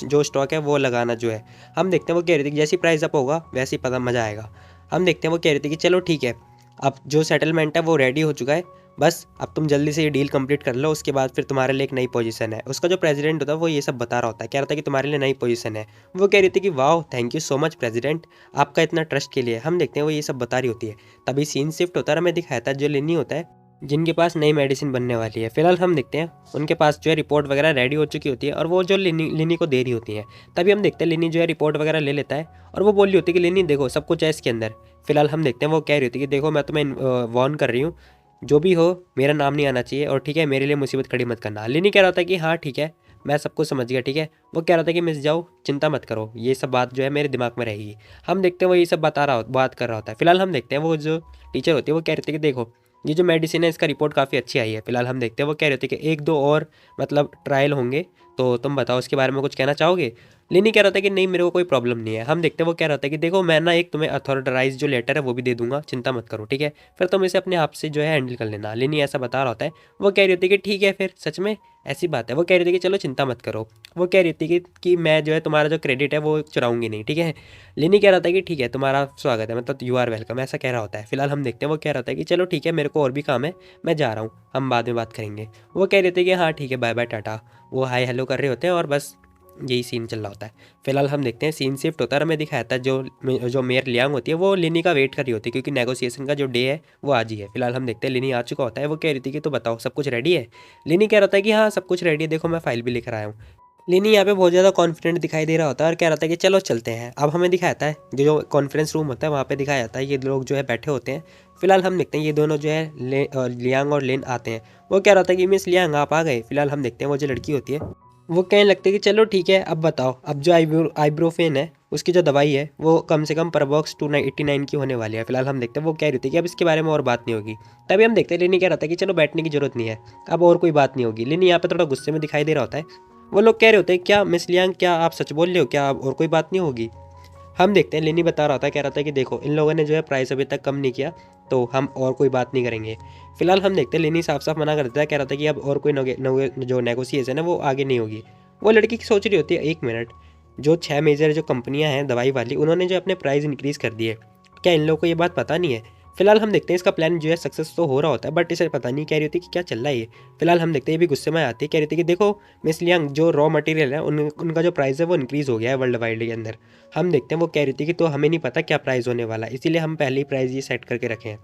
जो स्टॉक है वो लगाना जो है। हम देखते हैं वो कह रही थी कि जैसी प्राइस अप होगा वैसे ही पता मज़ा आएगा। हम देखते हैं वो कह रही थी कि चलो ठीक है, अब जो सेटलमेंट है वो रेडी हो चुका है, बस अब तुम जल्दी से ये डील कंप्लीट कर लो, उसके बाद फिर तुम्हारे लिए एक नई पोजीशन है। उसका जो प्रेसिडेंट होता है वो ये सब बता रहा होता है, कह रहा था कि तुम्हारे लिए नई पोजीशन है। वो कह रही थी कि वाह thank you so much president, आपका इतना ट्रस्ट के लिए। हम देखते हैं वो ये सब बता रही होती है। तभी सीन शिफ्ट होता है, हमें दिखाता है जो लेनी होता है जिनके पास नई मेडिसिन बनने वाली है। फिलहाल हम देखते हैं उनके पास जो है रिपोर्ट वगैरह रेडी हो चुकी होती है और वो जो लिनी को दे रही होती है। तभी हम देखते हैं लिनी जो है रिपोर्ट वगैरह ले लेता है और वो बोल रही होती है कि लिनी देखो सब कुछ है इसके अंदर। फिलहाल हम देखते हैं वो कह रही होती है कि देखो मैं तुम्हें वार्न कर रही हूँ, जो भी हो मेरा नाम नहीं आना चाहिए और ठीक है मेरे लिए मुसीबत खड़ी मत करना। लिनी कह रहा था कि हाँ ठीक है मैं सब कुछ समझ गया, ठीक है। वो कह रहा था कि मिस जाओ चिंता मत करो, ये सब बात जो है मेरे दिमाग में रहेगी। हम देखते हैं वो ये सब बात कर रहा होता है। फिलहाल हम देखते हैं वो जो टीचर होती है वो कह रही थी कि देखो ये जो मेडिसिन है इसका रिपोर्ट काफ़ी अच्छी आई है। फिलहाल हम देखते हैं वो कह रहे थे कि एक दो और मतलब ट्रायल होंगे, तो तुम बताओ उसके बारे में कुछ कहना चाहोगे। लिनी कह रहा था कि नहीं मेरे को कोई प्रॉब्लम नहीं है। हम देखते हैं वो कह रहा था कि देखो मैं ना एक तुम्हें अथॉराइज जो लेटर है वो भी दे दूंगा, चिंता मत करो, ठीक है, फिर तुम इसे अपने आप से जो है हैंडल कर लेना। लिनी ऐसा बता रहा होता है। वो कह रही होती है कि ठीक है फिर सच में ऐसी बात है। वो कह रही थी कि चलो चिंता मत करो। वो कह रही थी कि मैं जो है तुम्हारा जो क्रेडिट है वो चुराऊंगी नहीं, ठीक है। लिनी कह रहा था कि ठीक है तुम्हारा स्वागत है, मतलब यू आर वेलकम, ऐसा कह रहा होता है। फिलहाल हम देखते हैं वो कह रहा था कि चलो ठीक है मेरे को और भी काम है, मैं जा रहा हूँ, हम बाद में बात करेंगे। वो कह रहे थे कि हाँ ठीक है बाय बाय टाटा। वो हाय हेलो कर रहे होते हैं और बस यही सीन चल रहा होता है। फिलहाल हम देखते हैं सीन शिफ्ट होता है, हमें दिखाया था जो मेयर लियांग होती है वो लिनी का वेट कर रही होती है, क्योंकि नेगोशिएशन का जो डे है वो आज ही है। फिलहाल हम देखते हैं लिनी आ चुका होता है। वो कह रही थी कि तो बताओ सब कुछ रेडी है। लिनी कह रहा था कि हाँ सब कुछ रेडी है, देखो मैं फाइल भी लेकर आया हूँ। लिनी यहाँ पे बहुत ज़्यादा कॉन्फिडेंट दिखाई दे रहा होता है और कह रहा था कि चलो चलते हैं। अब हमें दिखाया जाता है जो कॉन्फ्रेंस रूम होता है वहाँ पे दिखाया जाता है ये लोग जो है बैठे होते हैं। फिलहाल हम देखते हैं ये दोनों जो है लियांग और लिन आते हैं। वो कह रहा था कि मिस लियांग आप आ गए। फिलहाल हम देखते हैं वो जो लड़की होती है वो कहने लगती है कि चलो ठीक है अब बताओ, अब जो आइब्रोफेन है उसकी जो दवाई है वो कम से कम पर बॉक्स 289 की होने वाली है। फिलहाल हम देखते हैं वो कह रही थी कि अब इसके बारे में और बात नहीं होगी। तभी हम देखते हैं लिनी कह रहा था कि चलो बैठने की जरूरत नहीं है, अब और कोई बात नहीं होगी। लिनी यहाँ पे थोड़ा गुस्से में दिखाई दे रहा होता है। वो लोग कह रहे होते हैं क्या मिस लियांग क्या आप सच बोल रहे हो, क्या अब और कोई बात नहीं होगी। हम देखते हैं लिनी बता रहा था, कह रहा था कि देखो इन लोगों ने जो है प्राइस अभी तक कम नहीं किया तो हम और कोई बात नहीं करेंगे। फिलहाल हम देखते हैं लिनी साफ साफ मना कर देता है, कह रहा था कि अब और कोई जो नेगोशिएशन है वो आगे नहीं होगी। वो लड़की की सोच रही होती है एक मिनट, जो 6 मेजर जो कंपनियां हैं दवाई वाली उन्होंने जो अपने प्राइस इंक्रीज़ कर दिए, क्या इन लोगों को ये बात पता नहीं है। फिलहाल हम देखते हैं इसका प्लान जो है सक्सेस तो हो रहा होता है बट इसे पता नहीं, कह रही होती है कि क्या चल रहा है ये। फिलहाल हम देखते हैं ये भी गुस्से में आती है, कह रही थी कि देखो मिस लियांग जो रॉ मटेरियल है उनका जो प्राइस है वो इंक्रीज़ हो गया है वर्ल्ड वाइड के अंदर। हम देखते हैं वो कह रही थी कि तो हमें नहीं पता क्या प्राइस होने वाला है, इसीलिए हम पहले ही प्राइस ये सेट करके रखे हैं।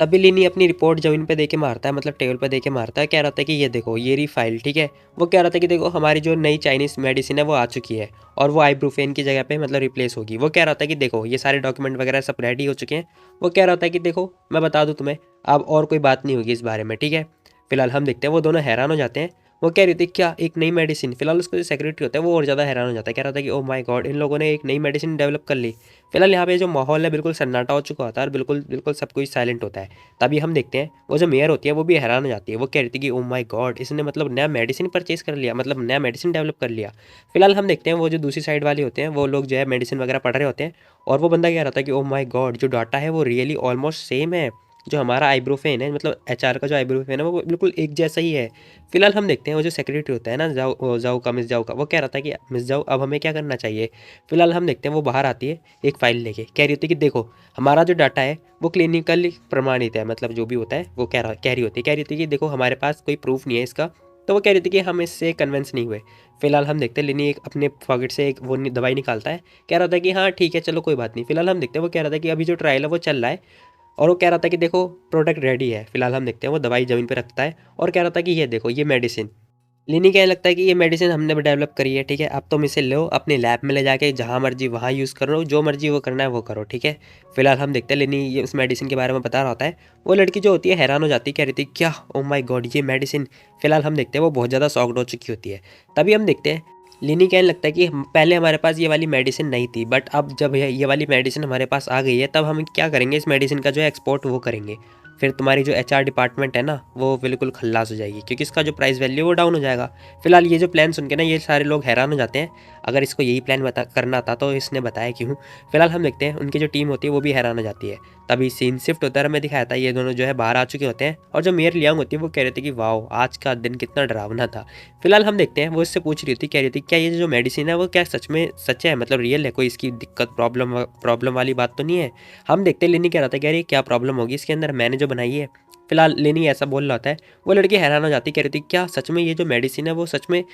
तभी लिनी अपनी रिपोर्ट ज़मीन पे दे के मारता है, मतलब टेबल पे दे के मारता है, कह रहा था कि ये देखो ये रही फाइल, ठीक है। वो कह रहा था कि देखो हमारी जो नई चाइनीज़ मेडिसिन है वो आ चुकी है और वो आइब्रोफेन की जगह पे मतलब रिप्लेस होगी। वो कह रहा था कि देखो ये सारे डॉक्यूमेंट वगैरह सब रेडी हो चुके हैं। वो कह रहा था कि देखो मैं बता दूँ तुम्हें अब और कोई बात नहीं होगी इस बारे में, ठीक है। फिलहाल हम देखते हैं वो दोनों हैरान हो जाते हैं। वो कह रही थी क्या एक नई मेडिसिन। फिलहाल उसका जो सेक्रेटरी होता है वो और ज़्यादा हैरान हो जाता है, कह रहा था कि ओ माय गॉड, इन लोगों ने एक नई मेडिसिन डेवलप कर ली। फिलहाल यहाँ पे जो माहौल है बिल्कुल सन्नाटा हो चुका होता है और बिल्कुल बिल्कुल सब कुछ साइलेंट होता है। तभी हम देखते हैं वो जो मेयर होती है वो भी हैरान हो जाती है। वो कह रही थी कि ओ माय गॉड, इसने मतलब नया मेडिसिन परचेज कर लिया, मतलब नया मेडिसिन डेवलप कर लिया। फिलहाल हम देखते हैं वो जो दूसरी साइड वाले होते हैं वो लोग जो है मेडिसिन वगैरह पढ़ रहे होते हैं, और वो बंदा कह रहा था कि ओ माय गॉड, जो डाटा है वो रियली ऑलमोस्ट सेम है। जो हमारा आइब्रोफेन है, मतलब एचआर का जो आइब्रोफेन है वो बिल्कुल एक जैसा ही है। फिलहाल हम देखते हैं वो जो सेक्रेटरी होता है ना, जाओ का मिस जाओ का, वो कह रहा था कि मिस जाओ अब हमें क्या करना चाहिए। फिलहाल हम देखते हैं वो बाहर आती है एक फाइल लेके, कह रही होती है कि देखो हमारा जो डाटा है वो क्लिनिकली प्रमाणित है, मतलब जो भी होता है वो कह रही होती है कि देखो हमारे पास कोई प्रूफ नहीं है इसका। तो वो कह रही थी कि हम इससे कन्विंस नहीं हुए। फिलहाल हम देखते हैं लिनी एक अपने पॉकेट से एक वो दवाई निकालता है, कह रहा था कि हाँ ठीक है चलो कोई बात नहीं। फिलहाल हम देखते हैं वो कह रहा था कि अभी जो ट्रायल है वो चल रहा है, और वो कह रहा था कि देखो प्रोडक्ट रेडी है। फिलहाल हम देखते हैं वो दवाई ज़मीन पे रखता है और कह रहा था कि ये देखो ये मेडिसिन। लिनी कहने लगता है कि ये मेडिसिन हमने डेवलप करी है, ठीक है, अब तुम इसे लो अपने लैब में ले जाके जहाँ मर्जी वहाँ यूज़ करो, जो मर्जी वो करना है वो करो, ठीक है। फिलहाल हम देखते हैं लिनी ये उस मेडिसिन के बारे में बता रहा होता है। वो लड़की जो होती है हैरान हो जाती है, कह रही थी क्या, ओ माय गॉड ये मेडिसिन। फिलहाल हम देखते हैं वो बहुत ज़्यादा शॉक्ड हो चुकी होती है। तभी हम देखते हैं लिनी कहने लगता है कि पहले हमारे पास ये वाली मेडिसिन नहीं थी, बट अब जब ये वाली मेडिसिन हमारे पास आ गई है तब हम क्या करेंगे, इस मेडिसिन का जो है एक्सपोर्ट वो करेंगे। फिर तुम्हारी जो एचआर डिपार्टमेंट है ना वो बिल्कुल खल्लास हो जाएगी, क्योंकि इसका जो प्राइस वैल्यू वो डाउन हो जाएगा। फिलहाल ये जो प्लान सुन के ना ये सारे लोग हैरान हो जाते हैं, अगर इसको यही प्लान करना था तो इसने बताया क्यों। फिलहाल हम देखते हैं उनकी जो टीम होती है वो भी हैरान हो जाती है। तभी सीन शिफ्ट होता है, हमें दिखाया था ये दोनों जो है बाहर आ चुके होते हैं, और जो मेयर लियांग होती है वो कह रहे थे कि वाओ आज का दिन कितना डरावना था। फिलहाल हम देखते हैं वो इससे पूछ रही होती, कह रही थी क्या ये जो मेडिसिन है वो क्या सच में सच है, मतलब रियल है, कोई इसकी दिक्कत प्रॉब्लम वाली बात तो नहीं है। हम देखते हैं लेनी कह रहा था, कह रही क्या प्रॉब्लम होगी इसके अंदर, मैंने जो बनाई है। फिलहाल लेनी ऐसा बोल रहा होता है, वो लड़की हैरान हो जाती, कह रही थी क्या सच में ये जो मेडिसिन है वो सच में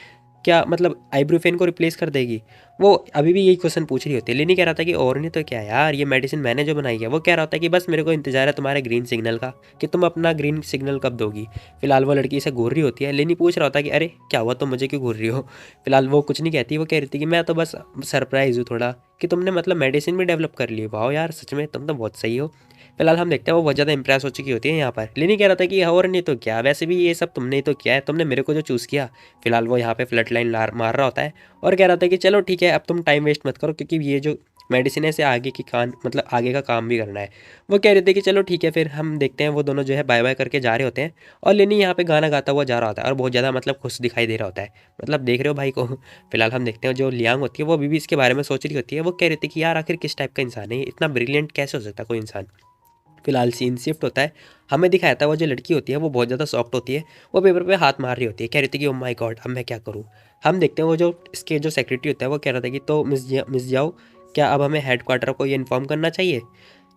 क्या मतलब आइब्रोफेन को रिप्लेस कर देगी। वो अभी भी यही क्वेश्चन पूछ रही होती है। लेनी कह रहा था कि और नहीं तो क्या यार, ये मेडिसिन मैंने जो बनाई है। वो कह रहा होता है कि बस मेरे को इंतजार है तुम्हारे ग्रीन सिग्नल का, कि तुम अपना ग्रीन सिग्नल कब दोगी। फिलहाल वो लड़की इसे घूर रही होती है। लेनी पूछ रहा होता है कि अरे क्या हुआ, तुम मुझे क्यों घूर रही हो। फिलहाल वो कुछ नहीं कहती, वो कह रही थी कि मैं तो बस सरप्राइज हूँ थोड़ा, कि तुमने मतलब मेडिसिन भी डेवलप कर ली, वाह यार सच में तुम तो बहुत सही हो। फिलहाल हम देखते हैं वो बहुत ज़्यादा इंप्रेस हो चुकी होती है यहाँ पर। लेनी कह रहा था कि और नहीं तो क्या, वैसे भी ये सब तुमने ही तो किया है, तुमने मेरे को जो चूज़ किया। फिलहाल वो यहाँ पे फ्लड लाइन मार रहा होता है और कह रहा था कि चलो ठीक है अब तुम टाइम वेस्ट मत करो, क्योंकि ये जो मेडिसिन है इसे आगे की काम मतलब आगे का काम भी करना है। वो कह रहे थे कि चलो ठीक है। फिर हम देखते हैं वो दोनों जो है बाय बाय करके जा रहे होते हैं, और लेनी यहाँ पे गाना गाता हुआ जा रहा होता है और बहुत ज़्यादा मतलब खुश दिखाई दे रहा होता है, मतलब देख रहे हो भाई को। फिलहाल हम देखते हैं जो लियांग होती है वो अभी भी इसके बारे में सोच रही होती है। वो कह रही थी कि यार आखिर किस टाइप का इंसान है ये, इतना ब्रिलियंट कैसे हो सकता है कोई इंसान। फिलहाल सीन शिफ्ट होता है, हमें दिखाया था वो जो लड़की होती है वो बहुत ज़्यादा सॉफ्ट होती है, वो पेपर पे हाथ मार रही होती है, कह रही थी कि ओ माय गॉड अब मैं क्या करूँ। हम देखते हैं वो जो इसके जो सेक्रेटरी होता है वो कह रहा था कि तो मिस जाओ, क्या अब हमें हेड क्वार्टर को ये इन्फॉर्म करना चाहिए।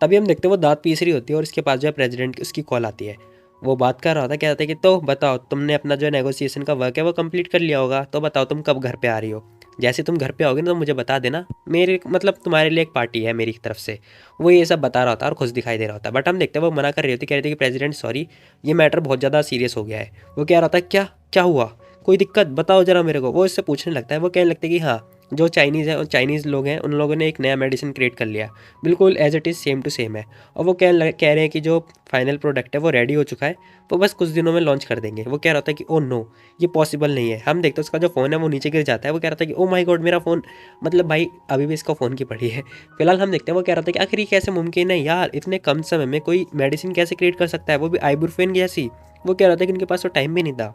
तभी हम देखते हैं वो दांत पीस रही होती है और इसके पास जो है प्रेसिडेंट की उसकी कॉल आती है। वो बात कर रहा होता है, कह रहा था कि तो बताओ तुमने अपना जो नेगोशिएशन का वर्क है वो कंप्लीट कर लिया होगा, तो बताओ तुम कब घर पे आ रही हो। जैसे तुम घर पे आओगे ना तो मुझे बता देना, मेरे मतलब तुम्हारे लिए एक पार्टी है मेरी तरफ से। वो ये सब बता रहा होता है और खुश दिखाई दे रहा होता है, बट हम देखते हैं वो मना कर रही होती, कह रही थी कि प्रेसिडेंट सॉरी ये मैटर बहुत ज़्यादा सीरियस हो गया है। वो कह रहा था क्या क्या हुआ, कोई दिक्कत बताओ जरा मेरे को। वो इससे पूछने लगता है, वो कहने लगता है कि हाँ जो चाइनीज़ है चाइनीज़ लोग हैं उन लोगों ने एक नया मेडिसिन क्रिएट कर लिया, बिल्कुल as it is same to same है। और वो कह रहे हैं कि जो फाइनल प्रोडक्ट है वो रेडी हो चुका है, वो बस कुछ दिनों में लॉन्च कर देंगे। वो कह रहा था कि ओ नो ये पॉसिबल नहीं है। हम देखते हैं उसका जो फ़ोन है वो नीचे गिर जाता है। वो कह रहा था कि ओ माय गॉड मेरा फ़ोन, मतलब भाई अभी भी इसका फ़ोन की पड़ी है। फिलहाल हम देखते हैं वो कह रहा था कि आखिर ये कैसे मुमकिन है यार, इतने कम समय में कोई मेडिसिन कैसे क्रिएट कर सकता है, वो भी आइबुप्रोफेन जैसी। वो कह रहा था कि उनके पास तो टाइम भी नहीं था।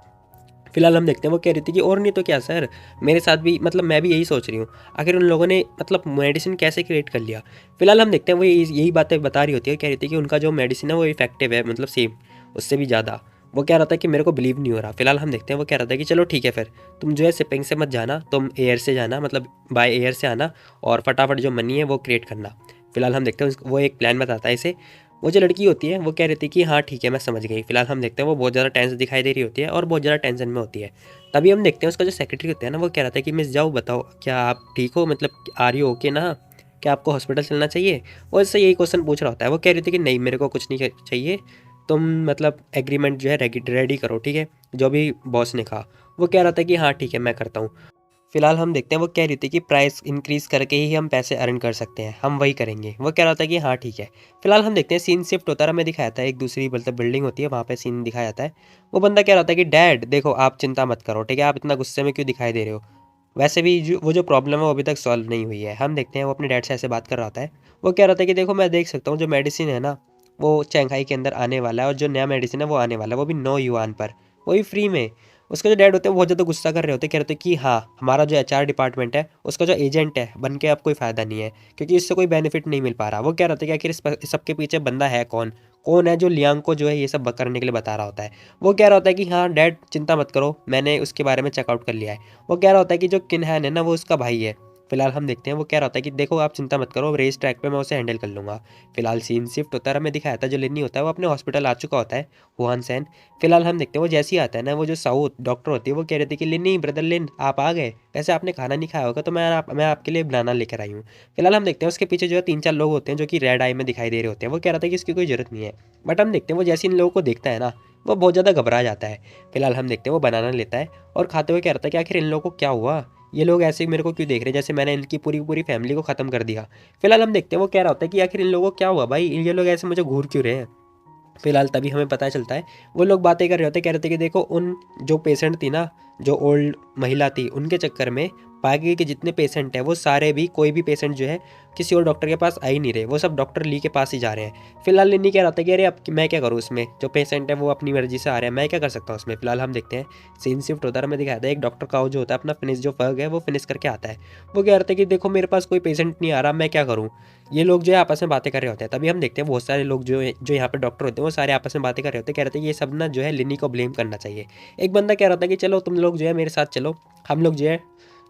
फिलहाल हम देखते हैं वो कह रही थी कि और नहीं तो क्या सर, मेरे साथ भी मतलब मैं भी यही सोच रही हूँ, आखिर उन लोगों ने मतलब मेडिसिन कैसे क्रिएट कर लिया। फिलहाल हम देखते हैं वो यही बातें बता रही होती है, कह रही थी कि उनका जो मेडिसिन है वो इफेक्टिव है, मतलब सेम उससे भी ज़्यादा। वो कह रहा था कि मेरे को बिलीव नहीं हो रहा। फिलहाल हम देखते हैं वो कह रहा था कि चलो ठीक है फिर तुम जो है शिपिंग से मत जाना, तुम एयर से जाना, मतलब बाय एयर से आना, और फटाफट जो मनी है वो क्रिएट करना। फिलहाल हम देखते हैं वो एक प्लान बताता है इसे। वो जो लड़की होती है वो कह रही थी कि हाँ ठीक है मैं समझ गई। फिलहाल हम देखते हैं वो बहुत ज़्यादा टेंस दिखाई दे रही होती है और बहुत ज़्यादा टेंशन में होती है। तभी हम देखते हैं उसका जो सेक्रेटरी होता है ना वो कह रहा था कि मिस जाओ बताओ क्या आप ठीक हो, मतलब आ रही हो ओके ना, क्या आपको हॉस्पिटल चलना चाहिए। वो इससे यही क्वेश्चन पूछ रहा होता है। वो कह रही थी कि नहीं मेरे को कुछ नहीं चाहिए, तुम मतलब एग्रीमेंट जो है रेडी करो, ठीक है, जो भी बॉस ने कहा। वो कह रहा था कि हाँ ठीक है मैं करता हूँ। फिलहाल हम देखते हैं वो कह रही थी कि प्राइस इंक्रीज़ करके ही हम पैसे अर्न कर सकते हैं, हम वही करेंगे। वो कह रहा था कि हाँ ठीक है। फिलहाल हम देखते हैं सीन शिफ्ट होता है, हमें दिखाया था एक दूसरी मतलब बिल्डिंग होती है, वहाँ पे सीन दिखाया जाता है। वो बंदा कह रहा था कि डैड देखो आप चिंता मत करो, ठीक है? आप इतना गुस्से में क्यों दिखाई दे रहे हो? वैसे भी जो प्रॉब्लम है वो अभी तक सॉल्व नहीं हुई है। हम देखते हैं वो अपने डैड से ऐसे बात कर रहा होता है। वो कह रहा था कि देखो मैं देख सकता हूँ जो मेडिसिन है ना, वो शंघाई के अंदर आने वाला है और जो नया मेडिसिन है वो आने वाला है, वो भी 9 युआन पर, वो भी फ्री में। उसके जो डैड होते हैं वो बहुत ज़्यादा गुस्सा कर रहे होते हैं, कह रहे थे कि हाँ, हमारा जो एचआर डिपार्टमेंट है उसका जो एजेंट है बन के अब कोई फ़ायदा नहीं है, क्योंकि इससे कोई बेनिफिट नहीं मिल पा रहा। वो कह रहे थे कि आखिर इस सबके पीछे बंदा है कौन? कौन है जो लियांग को जो है ये सब करने के लिए बता रहा होता है? वो कह रहा होता है कि हाँ डैड चिंता मत करो, मैंने उसके बारे में चेकआउट कर लिया है। वो कह रहा होता है कि जो किन्हैन है ना वो उसका भाई है। फिलहाल हम देखते हैं वो कह रहा होता है कि देखो आप चिंता मत करो, रेस ट्रैक पे मैं उसे हैंडल कर लूँगा। फिलहाल सीन शिफ्ट होता है, हमें दिखाया था जो लिन्नी होता है वो अपने हॉस्पिटल आ चुका होता है, हुआन सैन। फिलहाल हम देखते हैं वो जैसे ही आता है ना, वो जो साउथ डॉक्टर होती है वो कह रही थी कि लिन्नी ब्रदर लिन आप आ गए, वैसे आपने खाना नहीं खाया होगा तो मैं आपके लिए बनाना लेकर आई हूँ। फिलहाल हम देखते हैं उसके पीछे जो है 3-4 लोग होते हैं जो कि रेड आई में दिखाई दे रहे होते हैं। वो कह रहा था कि इसकी कोई ज़रूरत नहीं है, बट हम देखते हैं वो जैसे इन लोगों को देखता है ना, वो बहुत ज़्यादा घबरा जाता है। फिलहाल हम देखते हैं वो बनाना लेता है और खाते हुए कह रहा था कि आखिर इन लोगों को क्या हुआ, ये लोग ऐसे ही मेरे को क्यों देख रहे हैं जैसे मैंने इनकी पूरी पूरी फैमिली को ख़त्म कर दिया। फिलहाल हम देखते हैं वो कह रहा होता है कि आखिर इन लोगों को क्या हुआ भाई, ये लोग ऐसे मुझे घूर क्यों रहे हैं। फिलहाल तभी हमें पता चलता है वो लोग बातें कर रहे होते, कह रहे थे कि देखो उन जो पेशेंट थी ना, जो ओल्ड महिला थी, उनके चक्कर में बाकी के जितने पेशेंट हैं वो सारे भी, कोई भी पेशेंट जो है किसी और डॉक्टर के पास आ ही नहीं रहे, वो सब डॉक्टर ली के पास ही जा रहे हैं। फिलहाल लिन्नी कह रहा था कि अरे अब मैं क्या करूँ उसमें, जो पेशेंट है वो अपनी मर्जी से आ रहे हैं, मैं क्या कर सकता हूँ उसमें। फिलहाल हम देखते हैं सीन शिफ्ट होता है, हमें दिखाया था एक डॉक्टर का जो होता है अपना फिनिश जो वर्क है वो फिनिश करके आता है। वो कह रहे थे कि देखो मेरे पास कोई पेशेंट नहीं आ रहा, मैं क्या करूँ। ये लोग जो है आपस में बातें कर रहे होते हैं, तभी हम देखते हैं बहुत सारे लोग जो यहाँ पे डॉक्टर होते हैं वो सारे आपस में बातें कर रहे होते हैं, कह रहे थे ये सब ना जो है लिन्नी को ब्लेम करना चाहिए। एक बंदा कह रहा था कि चलो तुम लोग जो है मेरे साथ चलो, हम लोग जो है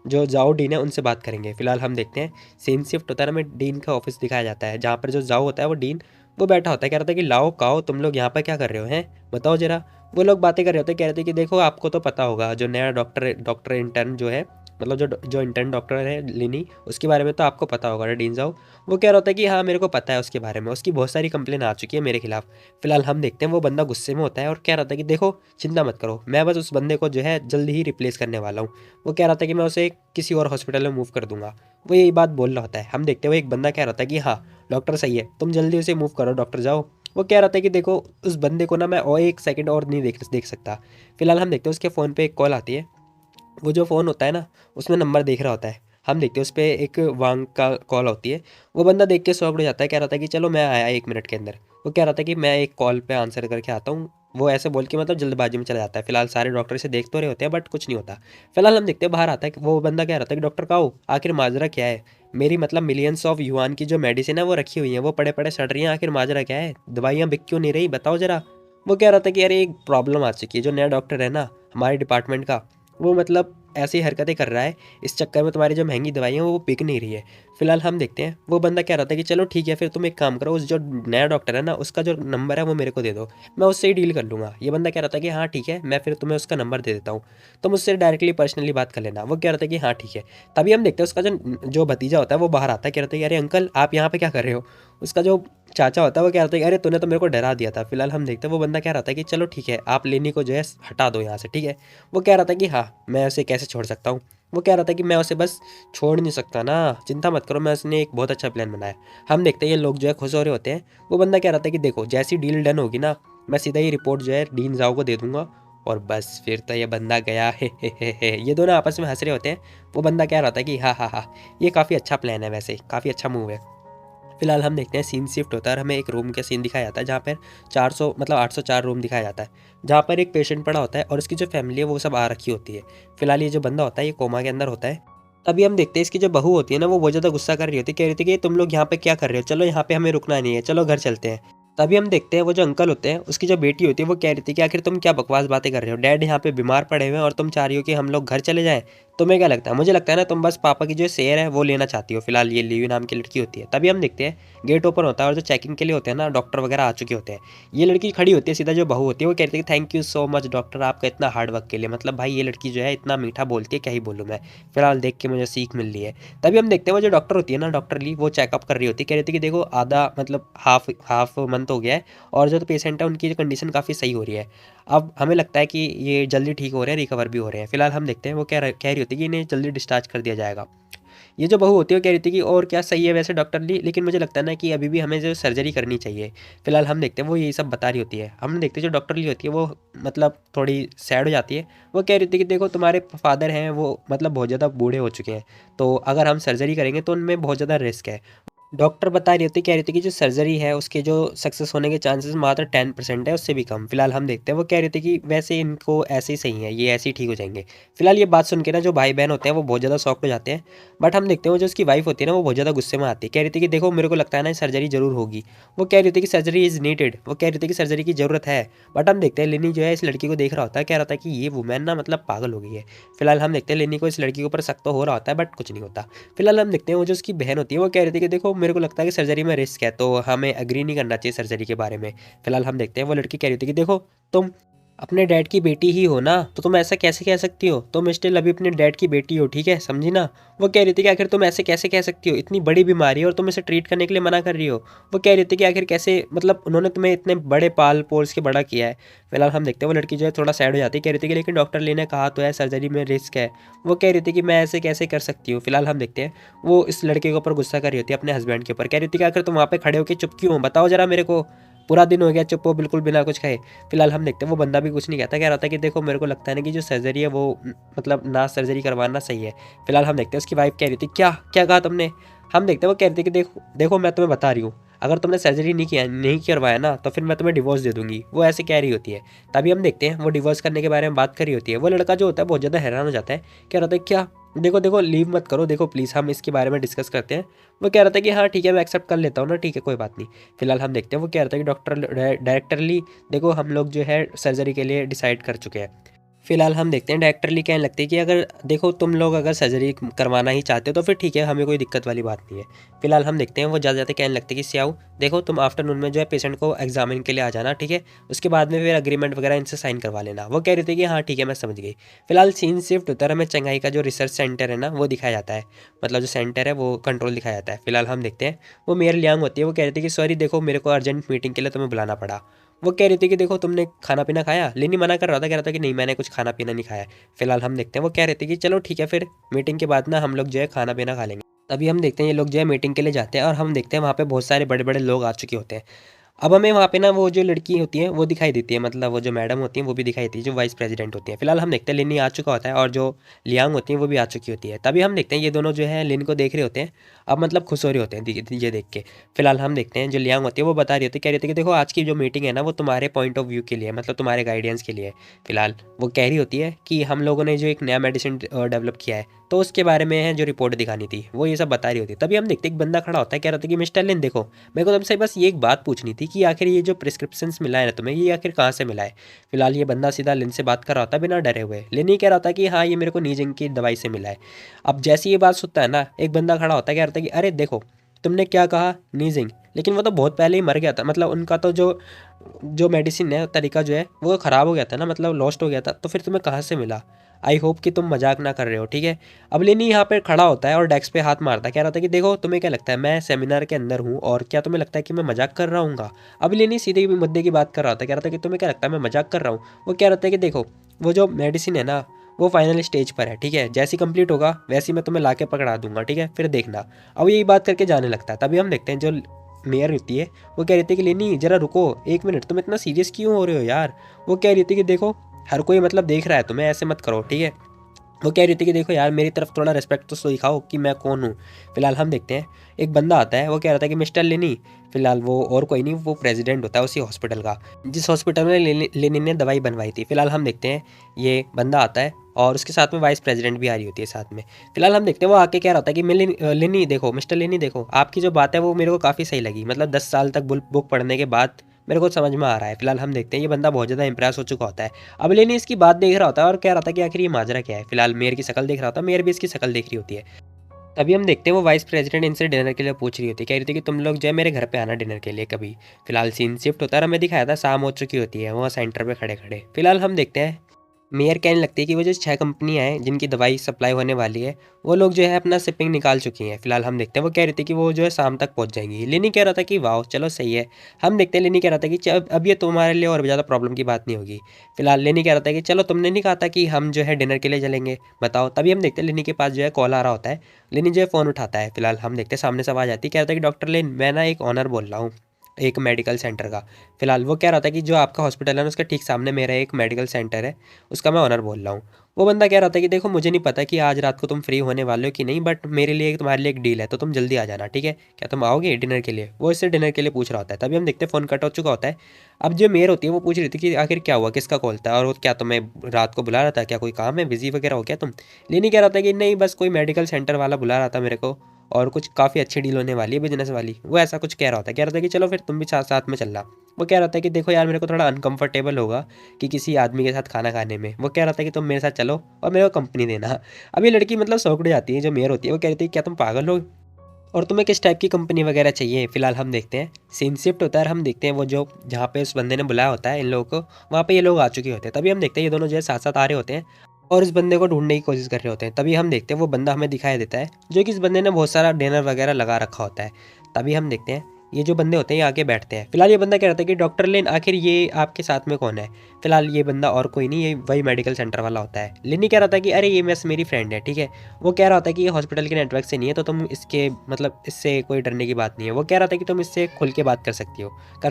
जो जाओ डीन है उनसे बात करेंगे। फिलहाल हम देखते हैं सीन शिफ्ट होता है, हमें डीन का ऑफिस दिखाया जाता है जहाँ पर जो जाओ होता है वो डीन वो बैठा होता है, कह रहा था कि लाओ काओ तुम लोग यहाँ पर क्या कर रहे हो हैं, बताओ जरा। वो लोग बातें कर रहे होते हैं, कह रहे थे कि देखो आपको तो पता होगा जो नया डॉक्टर डॉक्टर इंटर्न जो है, मतलब जो जो इंटर्न डॉक्टर है लिनी, उसके बारे में तो आपको पता होगा ना डीन जाओ। वो कह रहा होता है कि हाँ मेरे को पता है उसके बारे में, उसकी बहुत सारी कंप्लेन आ चुकी है मेरे खिलाफ। फिलहाल हम देखते हैं वो बंदा गुस्से में होता है और कह रहा था कि देखो चिंता मत करो, मैं बस उस बंदे को जो है जल्दी ही रिप्लेस करने वाला हूँ। वो कह रहा था कि मैं उसे किसी और हॉस्पिटल में मूव कर दूंगा, वो यही बात बोल रहा होता है। हम देखते हुए एक बंदा कह रहा था कि हाँ डॉक्टर सही है, तुम जल्दी उसे मूव करो डॉक्टर जाओ। वो कह रहा था कि देखो उस बंदे को ना मैं और एक सेकंड और नहीं देख सकता। फिलहाल हम देखते हैं उसके फ़ोन पे एक कॉल आती है, वो जो फ़ोन होता है ना उसमें नंबर देख रहा होता है। हम देखते हैं उस पे एक वांग का कॉल होती है। वो बंदा देख के शॉक्ड हो जाता है, कह रहा था कि चलो मैं आया 1 मिनट के अंदर। वो कह रहा था कि मैं एक कॉल पे आंसर करके आता हूँ। वो ऐसे बोल के मतलब जल्दबाजी में चला जाता है। फिलहाल सारे डॉक्टर इसे देख तो रहे होते हैं बट कुछ नहीं होता। फिलहाल हम देखते हैं बाहर आता है कि वो बंदा कह रहा था कि डॉक्टर काओ आखिर माजरा क्या है, मेरी मतलब मिलियंस ऑफ युआन की जो मेडिसिन है वो रखी हुई है, वो पड़े पड़े सड़ रही हैं, आखिर माजरा क्या है, दवाइयाँ बिक क्यों नहीं रही बताओ जरा। वो कह रहा था कि अरे एक प्रॉब्लम आ चुकी है, जो नया डॉक्टर है ना हमारे डिपार्टमेंट का, वो मतलब ऐसी हरकतें कर रहा है, इस चक्कर में तुम्हारी जो महंगी दवाई है वो बिक नहीं रही है। फिलहाल हम देखते हैं वो बंदा कह रहा था कि चलो ठीक है फिर तुम एक काम करो, उस जो नया डॉक्टर है ना उसका जो नंबर है वो मेरे को दे दो, मैं उससे ही डील कर लूँगा। ये बंदा कह रहा था कि हाँ ठीक है मैं फिर तुम्हें उसका नंबर दे देता हूँ, तुम उससे डायरेक्टली पर्सनली बात कर लेना। वो कह रहा था कि हाँ ठीक है। तभी हम देखते हैं उसका जो जो भतीजा होता है वो बाहर आता है, कह रहा था कि अरे अंकल आप यहाँ पे क्या कर रहे हो। उसका जो चाचा होता है वो कह रहा था कि अरे तूने तो मेरे को डरा दिया था। फिलहाल हम देखते हैं वो बंदा कह रहा था कि चलो ठीक है आप लेनी को जो है हटा दो यहाँ से, ठीक है। वो कह रहा था कि हाँ मैं उसे कैसे छोड़ सकता हूँ। वो कह रहा था कि मैं उसे बस छोड़ नहीं सकता ना, चिंता मत करो, मैं उसने एक बहुत अच्छा प्लान बनाया। हम देखते हैं ये लोग जो है खुश हो रहे होते हैं। वो बंदा कह रहा था कि देखो जैसी डील डन होगी ना, मैं सीधा ही रिपोर्ट जो है डीन जाओ को दे दूंगा और बस फिर तो ये बंदा गया हे। ये दोनों आपस में हंस रहे होते हैं। वो बंदा कह रहा था कि हाँ हाँ हाँ ये काफ़ी अच्छा प्लान है, वैसे काफ़ी अच्छा मूव है। फिलहाल हम देखते हैं सीन शिफ्ट होता है और हमें एक रूम का सीन दिखाया जाता है जहाँ पर 400 मतलब 804 रूम दिखाया जाता है, जहाँ पर एक पेशेंट पड़ा होता है और उसकी जो फैमिली है वो सब आ रखी होती है। फिलहाल ये जो बंदा होता है ये कोमा के अंदर होता है। तभी हम देखते हैं इसकी जो बहू होती है ना वो बहुत ज़्यादा गुस्सा कर रही होती है, कह रही थी कि तुम लोग यहाँ पे क्या कर रहे हो, चलो यहाँ पे हमें रुकना नहीं है, चलो घर चलते हैं। तभी हम देखते हैं वो जो अंकल होते हैं उसकी जो बेटी होती है वो कह रही थी कि आखिर तुम क्या बकवास बातें कर रहे हो, डैड यहाँ पे बीमार पड़े हुए हैं और तुम चाह रही हो कि हम लोग घर चले जाएं। तुम्हें क्या लगता है, मुझे लगता है ना तुम बस पापा की जो शेयर है वो लेना चाहती हो। फिलहाल ये लीवी नाम की लड़की होती है। तभी हम देखते हैं गेट ओपन होता है और जो चेकिंग के लिए होते हैं ना डॉक्टर वगैरह आ चुके होते हैं। ये लड़की खड़ी होती है, सीधा जो बहू होती है वो कहती है thank you so much doctor आपका इतना हार्ड वर्क के लिए, मतलब भाई ये लड़की जो है इतना मीठा बोलती है क्या ही बोलूँ मैं। फिलहाल देख के मुझे सीख मिल रही है। तभी हम देखते हैं वो जो डॉक्टर होती है ना डॉक्टर ली, वो चेकअप कर रही होती है, कह रही थी कि देखो आधा मतलब हाफ हाफ मंथ हो गया है और जो पेशेंट है उनकी जो कंडीशन काफ़ी सही हो रही है। अब हमें लगता है कि ये जल्दी ठीक हो रहे हैं, रिकवर भी हो रहे हैं। फिलहाल हम देखते हैं वो कह रही होती थी कि इन्हें जल्दी डिस्चार्ज कर दिया जाएगा। ये जो बहू होती है वो कह रही थी कि और क्या सही है वैसे डॉक्टर ली, लेकिन मुझे लगता है ना कि अभी भी हमें जो सर्जरी करनी चाहिए। फिलहाल हम देखते हैं वो यही सब बता रही होती है। हम देखते हैं जो डॉक्टर ली होती है वो मतलब थोड़ी सैड हो जाती है। वो कह रही थी कि देखो तुम्हारे फादर हैं वो मतलब बहुत ज़्यादा बूढ़े हो चुके हैं, तो अगर हम सर्जरी करेंगे तो उनमें बहुत ज़्यादा रिस्क है। डॉक्टर बता रही होती कह रही थी कि जो सर्जरी है उसके जो सक्सेस होने के चांसेस मात्र 10% है, उससे भी कम। फिलहाल हम देखते हैं वो कह रही थी कि वैसे इनको ऐसे ही सही है, ये ऐसे ही ठीक हो जाएंगे। फिलहाल ये बात सुन के ना जो भाई बहन होते हैं वो बहुत ज़्यादा शॉक हो जाते हैं। बट हम देखते हैं वो जो उसकी वाइफ होती है ना वो बहुत ज़्यादा गुस्से में आती है। कह रही थी कि देखो मेरे को लगता है ना सर्जरी जरूर होगी। वो कह रही थी कि सर्जरी इज़ नीडेड, वो कह रही थी कि सर्जरी की ज़रूरत है। बट हम देखते हैं लिनी जो है इस लड़की को देख रहा होता है, कह रहा था कि ये वुमेन ना मतलब पागल हो गई है। फिलहाल हम देखते हैं लिनी को इस लड़की के ऊपर शक तो हो रहा होता है बट कुछ नहीं होता। फिलहाल हम देखते हैं वो जो उसकी बहन होती है वो कह रही थी कि देखो मेरे को लगता है कि सर्जरी में रिस्क है, तो हमें एग्री नहीं करना चाहिए सर्जरी के बारे में। फिलहाल हम देखते हैं वो लड़की कह रही थी कि देखो तुम अपने डैड की बेटी ही हो ना, तो तुम ऐसा कैसे कह सकती हो, तुम स्टिल अभी अपने डैड की बेटी हो, ठीक है, समझी ना। वो कह रही थी कि आखिर तुम ऐसे कैसे कह सकती हो, इतनी बड़ी बीमारी है और तुम इसे ट्रीट करने के लिए मना कर रही हो। वो कह रही थी कि आखिर कैसे मतलब उन्होंने तुम्हें इतने बड़े पाल पोस के बड़ा किया है। फिलहाल हम देखते हैं वो लड़की जो है थोड़ा सैड हो जाती है, कह रही थी कि लेकिन डॉक्टर ली ने कहा तो है सर्जरी में रिस्क है। वो कह रही थी कि मैं ऐसे कैसे कर सकती हूँ। फिलहाल हम देखते हैं वो इस लड़के के ऊपर गुस्सा कर रही होती है अपने हस्बैंड के ऊपर, कह रही थी कि आखिर तुम वहाँ पे खड़े होकर चुप क्यों हो, बताओ जरा मेरे को, पूरा दिन हो गया चुप हो बिल्कुल बिना कुछ खाए। फिलहाल हम देखते हैं वो बंदा भी कुछ नहीं कहता, कह रहा था कि देखो मेरे को लगता है ना कि जो सर्जरी है वो मतलब ना सर्जरी करवाना सही है। फिलहाल हम देखते हैं उसकी वाइफ कह रही थी क्या क्या कहा तुमने। हम देखते हैं वो कह रही थी कि देखो देखो मैं तुम्हें बता रही हूँ, अगर तुमने सर्जरी नहीं करवाया ना तो फिर मैं तुम्हें डिवोर्स दे दूंगी, वो ऐसे कह रही होती है। तभी हम देखते हैं वो डिवोर्स करने के बारे में बात कर रही होती है। वो लड़का जो होता है बहुत ज़्यादा हैरान हो जाता है, कह रहा था क्या, देखो देखो लीव मत करो, देखो प्लीज़ हम इसके बारे में डिस्कस करते हैं। वो कह रहा था कि हाँ ठीक है मैं एक्सेप्ट कर लेता हूँ ना, ठीक है कोई बात नहीं। फिलहाल हम देखते हैं वो कह रहा था कि डॉक्टर डायरेक्टरली देखो हम लोग जो है सर्जरी के लिए डिसाइड कर चुके हैं। फिलहाल हम देखते हैं डायरेक्टरली कहने लगती है कि अगर देखो तुम लोग अगर सर्जरी करवाना ही चाहते हो तो फिर ठीक है, हमें कोई दिक्कत वाली बात नहीं है। फिलहाल हम देखते हैं वो ज़्यादा ज़्यादा कहने लगते हैं कि सियाओ देखो तुम आफ्टरनून में जो है पेशेंट को एग्जामिन के लिए आ जाना, ठीक है, उसके बाद में फिर अग्रीमेंट वगैरह इनसे साइन करवा लेना। वो कह रही थी कि हाँ ठीक है मैं समझ गई। फिलहाल सीन शिफ्ट होता है, हमें चंगाई का जो रिसर्च सेंटर है ना वो दिखाया जाता है, मतलब जो सेंटर है वो कंट्रोल दिखाया जाता है। फिलहाल हम देखते हैं वो मेयर लियांग होती है, वो कह रही थी कि सॉरी देखो मेरे को अर्जेंट मीटिंग के लिए तुम्हें बुलाना पड़ा। वो कह रही थी कि देखो तुमने खाना पीना खाया, लेनी मना कर रहा था, कह रहा था कि नहीं मैंने कुछ खाना पीना नहीं खाया। फिलहाल हम देखते हैं वो कह रहे थे कि चलो ठीक है फिर मीटिंग के बाद ना हम लोग जो है खाना पीना खा लेंगे। तभी हम देखते हैं ये लोग जो है मीटिंग के लिए जाते हैं और हम देखते हैं वहाँ पे बहुत सारे बड़े बड़े लोग आ चुके होते हैं। अब हमें वहाँ पे ना वो जो लड़की होती है वो दिखाई देती है, मतलब वो जो मैडम होती है वो भी दिखाई देती है जो वाइस प्रेसिडेंट होती है। फिलहाल हम देखते हैं लिनी आ चुका होता है और जो लियांग होती है वो भी आ चुकी होती है। तभी हम देखते हैं ये दोनों जो है लिन को देख रहे होते हैं, अब मतलब खुश हो रहे होते हैं ये देख के। फिलहाल हम देखते हैं जो लियांग होती है वो बता रही होती है, कह रही थी कि देखो आज की जो मीटिंग है ना वो तुम्हारे पॉइंट ऑफ व्यू के लिए, मतलब तुम्हारे गाइडेंस के लिए। फिलहाल वो कह रही होती है कि हम लोगों ने जो एक नया मेडिसिन डेवलप किया है तो उसके बारे में है जो रिपोर्ट दिखानी थी, वो ये सब बता रही होती है। तभी हम देखते हैं एक बंदा खड़ा होता है, कह रहा था कि मिस्टर लिन देखो मेरे को तुमसे बस ये एक बात पूछनी थी कि आखिर ये जो प्रिस्क्रिप्शंस मिला है ना तुम्हें ये आखिर कहाँ से मिला है। फिलहाल ये बंदा सीधा लिन से बात कर रहा होता है बिना डरे हुए। लिन ही कह रहा था कि हाँ ये मेरे को नीजिंग की दवाई से मिला है। अब जैसे ये बात सुनता है ना एक बंदा खड़ा होता है, कह रहा था कि अरे देखो तुमने क्या कहा नीजिंग, लेकिन वो तो बहुत पहले ही मर गया था, मतलब उनका तो जो जो मेडिसिन है तरीका जो है वो ख़राब हो गया था ना, मतलब लॉस्ट हो गया था, तो फिर तुम्हें कहाँ से मिला। आई होप कि तुम मजाक ना कर रहे हो, ठीक है। अब लेनी यहाँ पे खड़ा होता है और डेस्क पे हाथ मारता है, कह रहा था कि देखो तुम्हें क्या लगता है मैं सेमिनार के अंदर हूँ और क्या तुम्हें लगता है कि मैं मजाक कर रहा हूँ। अब लेनी सीधे मुद्दे की बात कर रहा था, कह रहा था कि तुम्हें क्या लगता है मैं मजाक कर रहा हूँ। वो कह रहा था कि देखो वो जो मेडिसिन है ना वो फाइनल स्टेज पर है, ठीक है, जैसी कंप्लीट होगा वैसी मैं तुम्हें ला के पकड़ा दूंगा, ठीक है, फिर देखना। अब यही बात करके जाने लगता है। तभी हम देखते हैं जो मेयर होती है वो कह रही थी कि लेनी जरा रुको एक मिनट, तुम इतना सीरियस क्यों हो रहे हो यार। वो कह रही थी कि देखो हर कोई मतलब देख रहा है तुम्हें, ऐसे मत करो, ठीक है। वो कह रही थी कि देखो यार मेरी तरफ थोड़ा रिस्पेक्ट तो दिखाओ कि मैं कौन हूँ। फिलहाल हम देखते हैं एक बंदा आता है, वो कह रहा था कि मिस्टर लेनी, फिलहाल वो और कोई नहीं वो प्रेसिडेंट होता है उसी हॉस्पिटल का जिस हॉस्पिटल में लेनी ने दवाई बनवाई थी। फिलहाल हम देखते हैं ये बंदा आता है और उसके साथ में वाइस प्रेसिडेंट भी आ रही होती है साथ में। फिलहाल हम देखते हैं वो आके कह रहा था कि लेनी देखो मिस्टर लेनी देखो आपकी जो बात है वो मेरे को काफ़ी सही लगी, मतलब 10 साल तक बुक पढ़ने के बाद मेरे को समझ में आ रहा है। फिलहाल हम देखते हैं ये बंदा बहुत ज़्यादा इंप्रेस हो चुका होता है। अब लेनी इसकी बात देख रहा होता है और कह रहा था कि आखिर ये माजरा क्या है। फिलहाल मेयर की शक्ल देख रहा होता है, मेयर भी इसकी शक्ल देख रही होती है। तभी हम देखते हैं वो वाइस प्रेसिडेंट इनसे डिनर के लिए पूछ रही होती है, कह रही थी कि तुम लोग जो है मेरे घर पे आना डिनर के लिए कभी। फिलहाल सीन शिफ्ट होता है, हमें दिखाया था शाम हो चुकी होती है वहाँ सेंटर पे खड़े खड़े। फिलहाल हम देखते हैं मेयर कहने लगती है कि वो जो 6 कंपनियाँ हैं जिनकी दवाई सप्लाई होने वाली है, वो लोग जो है अपना शिपिंग निकाल चुकी हैं। फिलहाल हम देखते हैं वो कह रही थी कि वो जो है शाम तक पहुँच जाएँगी। लिनी कह रहा था कि वाओ! चलो सही है। हम देखते हैं लिनी कह रहा था कि च अब ये तुम्हारे लिए और ज़्यादा प्रॉब्लम की बात नहीं होगी। फिलहाल लिनी कह रहा था कि चलो तुमने नहीं कहा था कि हम जो है डिनर के लिए चलेंगे, बताओ। तभी हम देखते हैं लिनी के पास जो है कॉल आ रहा होता है। लिनी जो है फ़ोन उठाता है। फिलहाल हम देखते हैं सामने से आवाज़ आती है, कह रहा था कि डॉक्टर लिन मैं ना एक ओनर बोल रहा हूँ, एक मेडिकल सेंटर का। फिलहाल वो कह रहा था कि जो आपका हॉस्पिटल है ना उसके ठीक सामने मेरा एक मेडिकल सेंटर है, उसका मैं ओनर बोल रहा हूँ। वो बंदा कह रहा था कि देखो मुझे नहीं पता कि आज रात को तुम फ्री होने वाले हो कि नहीं, बट मेरे लिए तुम्हारे लिए एक डील है, तो तुम जल्दी आ जाना, ठीक है? क्या तुम आओगे डिनर के लिए? वो इससे डिनर के लिए पूछ रहा होता है। तभी हम देखते हैं फ़ोन कट हो चुका होता है। अब जो मेयर होती है वो पूछ रही थी कि आखिर क्या हुआ, किसका कॉल था और वो क्या तुम्हें रात को बुला रहा था, क्या कोई काम है, बिजी वगैरह हो क्या तुम? लेनी कह रहा था कि नहीं बस कोई मेडिकल सेंटर वाला बुला रहा था मेरे को, और कुछ काफ़ी अच्छी डील होने वाली है बिजनेस वाली। वो ऐसा कुछ कह रहा होता है, कह रहा था कि चलो फिर तुम भी साथ साथ में चलना। वो कह रहा था कि देखो यार मेरे को थोड़ा अनकंफर्टेबल होगा कि किसी आदमी के साथ खाना खाने में। वो कह रहा था कि तुम मेरे साथ चलो और मेरे को कंपनी देना। अब ये लड़की मतलब सौंकड़ जाती है, जो मेयर होती है वो कह रही थी क्या तुम पागल हो और तुम्हें किस टाइप की कंपनी वगैरह चाहिए। फिलहाल हम देखते हैं सीन शिफ्ट होता है और हम देखते हैं वो जो जहाँ पे उस बंदे ने बुलाया होता है इन लोगों को, वहाँ पे ये लोग आ चुके होते हैं। तभी हम देखते हैं ये दोनों जो है साथ साथ आ रहे होते हैं और इस बंदे को ढूंढने की कोशिश कर रहे होते हैं। तभी हम देखते हैं वो बंदा हमें दिखाई देता है जो कि इस बंदे ने बहुत सारा डिनर वगैरह लगा रखा होता है। तभी हम देखते हैं ये जो बंदे होते हैं ये आके बैठते हैं। फिलहाल ये बंदा कह रहा था कि डॉक्टर लेन आखिर ये आपके साथ में कौन है। फिलहाल ये बंदा और कोई नहीं, ये वही मेडिकल सेंटर वाला होता है। लिनी कह रहा था कि अरे ये बस मेरी फ्रेंड है, ठीक है। वो कह रहा था कि ये हॉस्पिटल के नेटवर्क से नहीं है, तो तुम इसके मतलब इससे कोई डरने की बात नहीं है। वो कह रहा था कि तुम इससे खुल के बात कर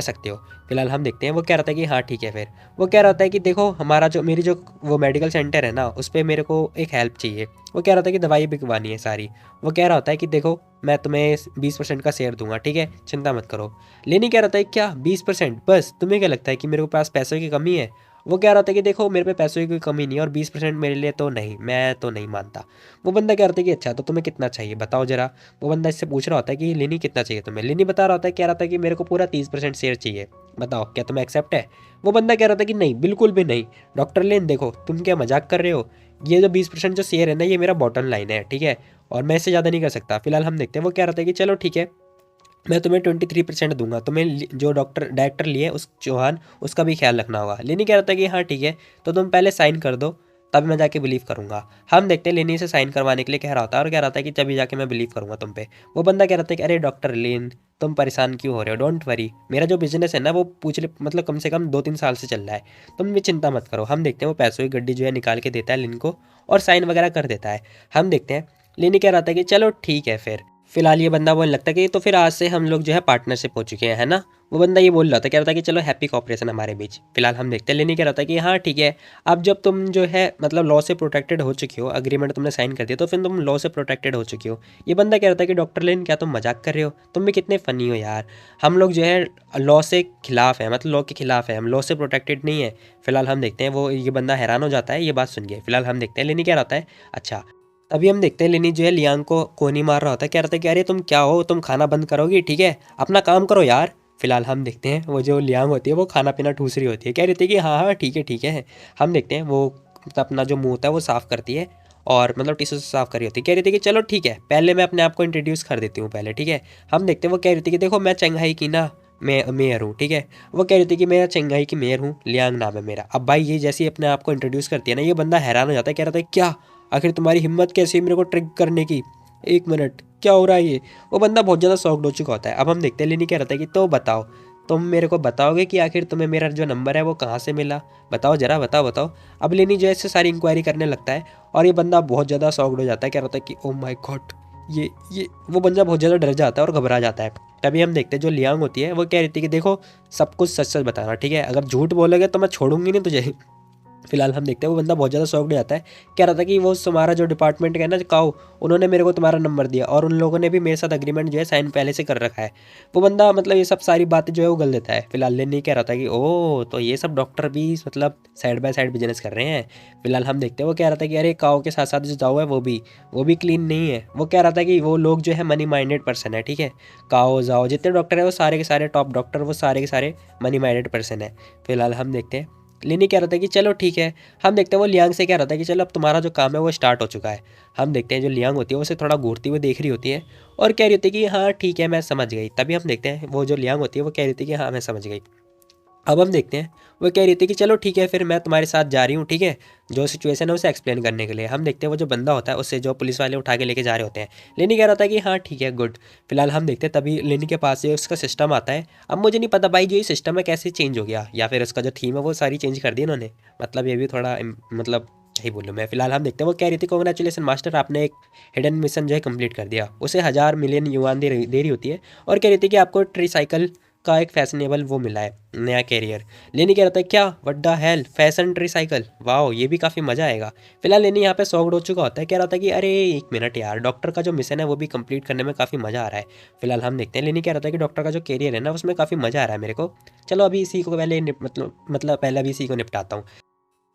सकते हो। फिलहाल हम देखते हैं वो कह रहा था कि हाँ ठीक है। फिर वो कह रहा था कि देखो हमारा जो मेरी जो वो मेडिकल सेंटर है ना उस पर मेरे को एक हेल्प चाहिए। वो कह रहा था कि दवाई बिकवानी है सारी। वो कह रहा होता है कि देखो मैं तुम्हें 20% का शेयर दूंगा, ठीक है, चिंता मत करो। लेनी कह रहा था क्या 20%? बस तुम्हें क्या लगता है कि मेरे पास पैसों की कमी है? वो कह रहा था कि देखो मेरे पे पैसों की कोई कमी नहीं है और 20% मेरे लिए तो नहीं, मैं तो नहीं मानता। वो बंदा कह रहा था कि अच्छा तो तुम्हें कितना चाहिए बताओ जरा। वो बंदा इससे पूछ रहा होता है कि लेनी कितना चाहिए तुम्हें। लेनी बता रहा होता है, कह रहा था कि मेरे को पूरा 30% शेयर चाहिए, बताओ क्या तुम्हें एक्सेप्ट है। वो बंदा कह रहा था कि नहीं बिल्कुल भी नहीं। डॉक्टर लेन देखो तुम क्या मजाक कर रहे हो, ये जो 20% जो शेयर है ना ये मेरा बॉटम लाइन है, ठीक है, और मैं इससे ज़्यादा नहीं कर सकता। फिलहाल हम देखते हैं वो कह रहा था कि चलो ठीक है मैं तुम्हें 23% दूंगा, तुम्हें जो डॉक्टर डायरेक्टर लिए उस चौहान उसका भी ख्याल रखना होगा। लेनी कह रहा था कि हाँ ठीक है तो तुम पहले साइन कर दो तब मैं जाके बिलीव करूंगा। हम देखते हैं लेनी से साइन करवाने के लिए कह रहा होता है और कह रहा था कि तभी जाके मैं बिलीव करूंगा तुम पे। वो बंदा कह रहा था कि अरे डॉक्टर लेन तुम परेशान क्यों हो रहे हो, डोंट वरी, मेरा जो बिजनेस है ना वो पूछले मतलब कम से कम 2-3 साल से चल रहा है, तुम भी चिंता मत करो। हम देखते हैं वो पैसों की गड्डी जो है निकाल के देता है लिन को और साइन वगैरह कर देता है। हम देखते हैं लेनी कह रहा था कि चलो ठीक है फिर। फिलहाल ये बंदा बोलने लगता है कि तो फिर आज से हम लोग जो है पार्टनरशिप हो चुके हैं, है ना। वो बंदा ये बोल रहा था, कह रहा था कि चलो हैप्पी कॉपरेशन हमारे बीच। फिलहाल हम देखते हैं लेनी कह रहा था कि हाँ ठीक है अब जब तुम जो है मतलब लॉ से प्रोटेक्टेड हो चुकी हो, अग्रीमेंट तुमने साइन कर दिया तो फिर तुम लॉ से प्रोटेक्टेड हो चुकी हो। ये बंदा कह रहा था कि डॉक्टर लेन क्या तुम मजाक कर रहे हो, तुम भी कितने फ़नी हो यार, हम लोग जो है लॉ से खिलाफ है, मतलब लॉ के खिलाफ है, हम लॉ से प्रोटेक्टेड नहीं है। फिलहाल हम देखते हैं वो ये बंदा हैरान हो जाता है ये बात सुन के। फिलहाल हम देखते हैं लेनी क्या रहता है अच्छा। तभी हम देखते हैं लेनी जो है लियांग को कोनी मार रहा होता है, कह रहा था कि अरे तुम क्या हो, तुम खाना बंद करोगी, ठीक है अपना काम करो यार। फिलहाल हम देखते हैं वो जो लियांग होती है वो खाना पीना ठूस रही होती है, कह रही थी कि हाँ हाँ ठीक है ठीक है। हम देखते हैं वो अपना जो मुंह होता है वो साफ़ करती है और मतलब टिश्यू से साफ़ कर रही होती है, कह रही थी कि चलो ठीक है पहले मैं अपने आप को इंट्रोड्यूस कर देती हूँ पहले, ठीक है। हम देखते हैं वो कह रही थी कि देखो मैं चंगाई की ना मैं मेयर हूँ, ठीक है। वो कह रही थी कि मैं चंगाई की मेयर हूँ, लियांग नाम है मेरा। अब भाई ये जैसे ही अपने आप को इंट्रोड्यूस करती है ना ये बंदा हैरान हो जाता है, कह रहा था क्या आखिर तुम्हारी हिम्मत कैसी है मेरे को ट्रिक करने की, एक मिनट क्या हो रहा है ये। वो बंदा बहुत ज़्यादा शॉक्ड हो चुका होता है। अब हम देखते हैं लेनी कह रहा था कि तो बताओ तुम मेरे को बताओगे कि आखिर तुम्हें मेरा जो नंबर है वो कहाँ से मिला, बताओ जरा बताओ बताओ। अब लेनी जो है इससे सारी इंक्वायरी करने लगता है और ये बंदा बहुत ज़्यादा शॉक्ड हो जाता है, कह रहा था कि ओ माय गॉड ये वो बंदा बहुत ज़्यादा डर जाता है और घबरा जाता है। तभी हम देखते हैं जो लियांग होती है वो कह रही थी कि देखो सब कुछ सच सच बताना, ठीक है, अगर झूठ बोलोगे तो मैं छोड़ूंगी नहीं तुझे। फिलहाल हम देखते हैं वो बंदा बहुत ज़्यादा शॉक्ड हो जाता है, कह रहा था कि वो तुम्हारा जो डिपार्टमेंट का है ना काओ, उन्होंने मेरे को तुम्हारा नंबर दिया और उन लोगों ने भी मेरे साथ अग्रीमेंट जो है साइन पहले से कर रखा है। वो बंदा मतलब ये सब सारी बातें जो है वो गल देता है। फिलहाल लेनी कह रहा था कि ओह तो ये सब डॉक्टर भी मतलब साइड बाय साइड बिजनेस कर रहे हैं। फिलहाल हम देखते हैं वो कह रहा था कि अरे काओ के साथ साथ जो जाओ है वो भी क्लीन नहीं है। वो कह रहा था कि वो लोग जो है मनी माइंडेड पर्सन है, ठीक है, काओ जाओ जितने डॉक्टर है वो सारे के सारे टॉप डॉक्टर वो सारे के सारे मनी माइंडेड पर्सन है। फिलहाल हम देखते हैं लिनी कह रहा था कि चलो ठीक है। हम देखते हैं वो लियांग से कह रहा था कि चलो अब तुम्हारा जो काम है वो स्टार्ट हो चुका है। हम देखते हैं जो लियांग होती है वो उसे थोड़ा घूरती हुई देख रही होती है और कह रही होती है कि हाँ ठीक है मैं समझ गई। तभी हम देखते हैं वो जो लियांग होती है वो कह रही थी कि हाँ मैं समझ गई। अब हम देखते हैं, वो कह रही थी कि चलो ठीक है फिर मैं तुम्हारे साथ जा रही हूँ, ठीक है, जो सिचुएशन है उसे एक्सप्लेन करने के लिए। हम देखते हैं वो जो बंदा होता है उससे जो पुलिस वाले उठा के लेके जा रहे होते हैं, लेनी कह रहा था कि हाँ ठीक है गुड। फिलहाल हम देखते हैं तभी लेनी के पास ये उसका सिस्टम आता है। अब मुझे नहीं पता भाई जो ये सिस्टम है कैसे चेंज हो गया, या फिर उसका जो थीम है वो सारी चेंज कर दी इन्होंने, मतलब ये भी थोड़ा मतलब क्या ही बोलूँ मैं। फिलहाल हम देखते हैं वो कह रही थी कॉन्ग्रेचुलेसन मास्टर, आपने एक हिडन मिशन जो है कंप्लीट कर दिया। उसे 1000 मिलियन युआन दे रही होती है और कह रही थी कि आपको ट्रीसाइकिल का एक फैशनेबल वो मिला है, नया कैरियर। लेनी कह रहा था क्या what the hell fashion tricycle, wow ये भी काफ़ी मज़ा आएगा। फिलहाल लेनी यहाँ पे सॉक्ड हो चुका होता है, कह रहा था कि अरे एक मिनट यार, डॉक्टर का जो मिशन है वो भी कंप्लीट करने में काफ़ी मज़ा आ रहा है। फिलहाल हम देखते हैं लेनी कह रहा था कि डॉक्टर का जो कैरियर है ना उसमें काफ़ी मज़ा आ रहा है मेरे को, चलो अभी इसी को पहले मतलब पहले अभी इसी को निपटाता हूँ।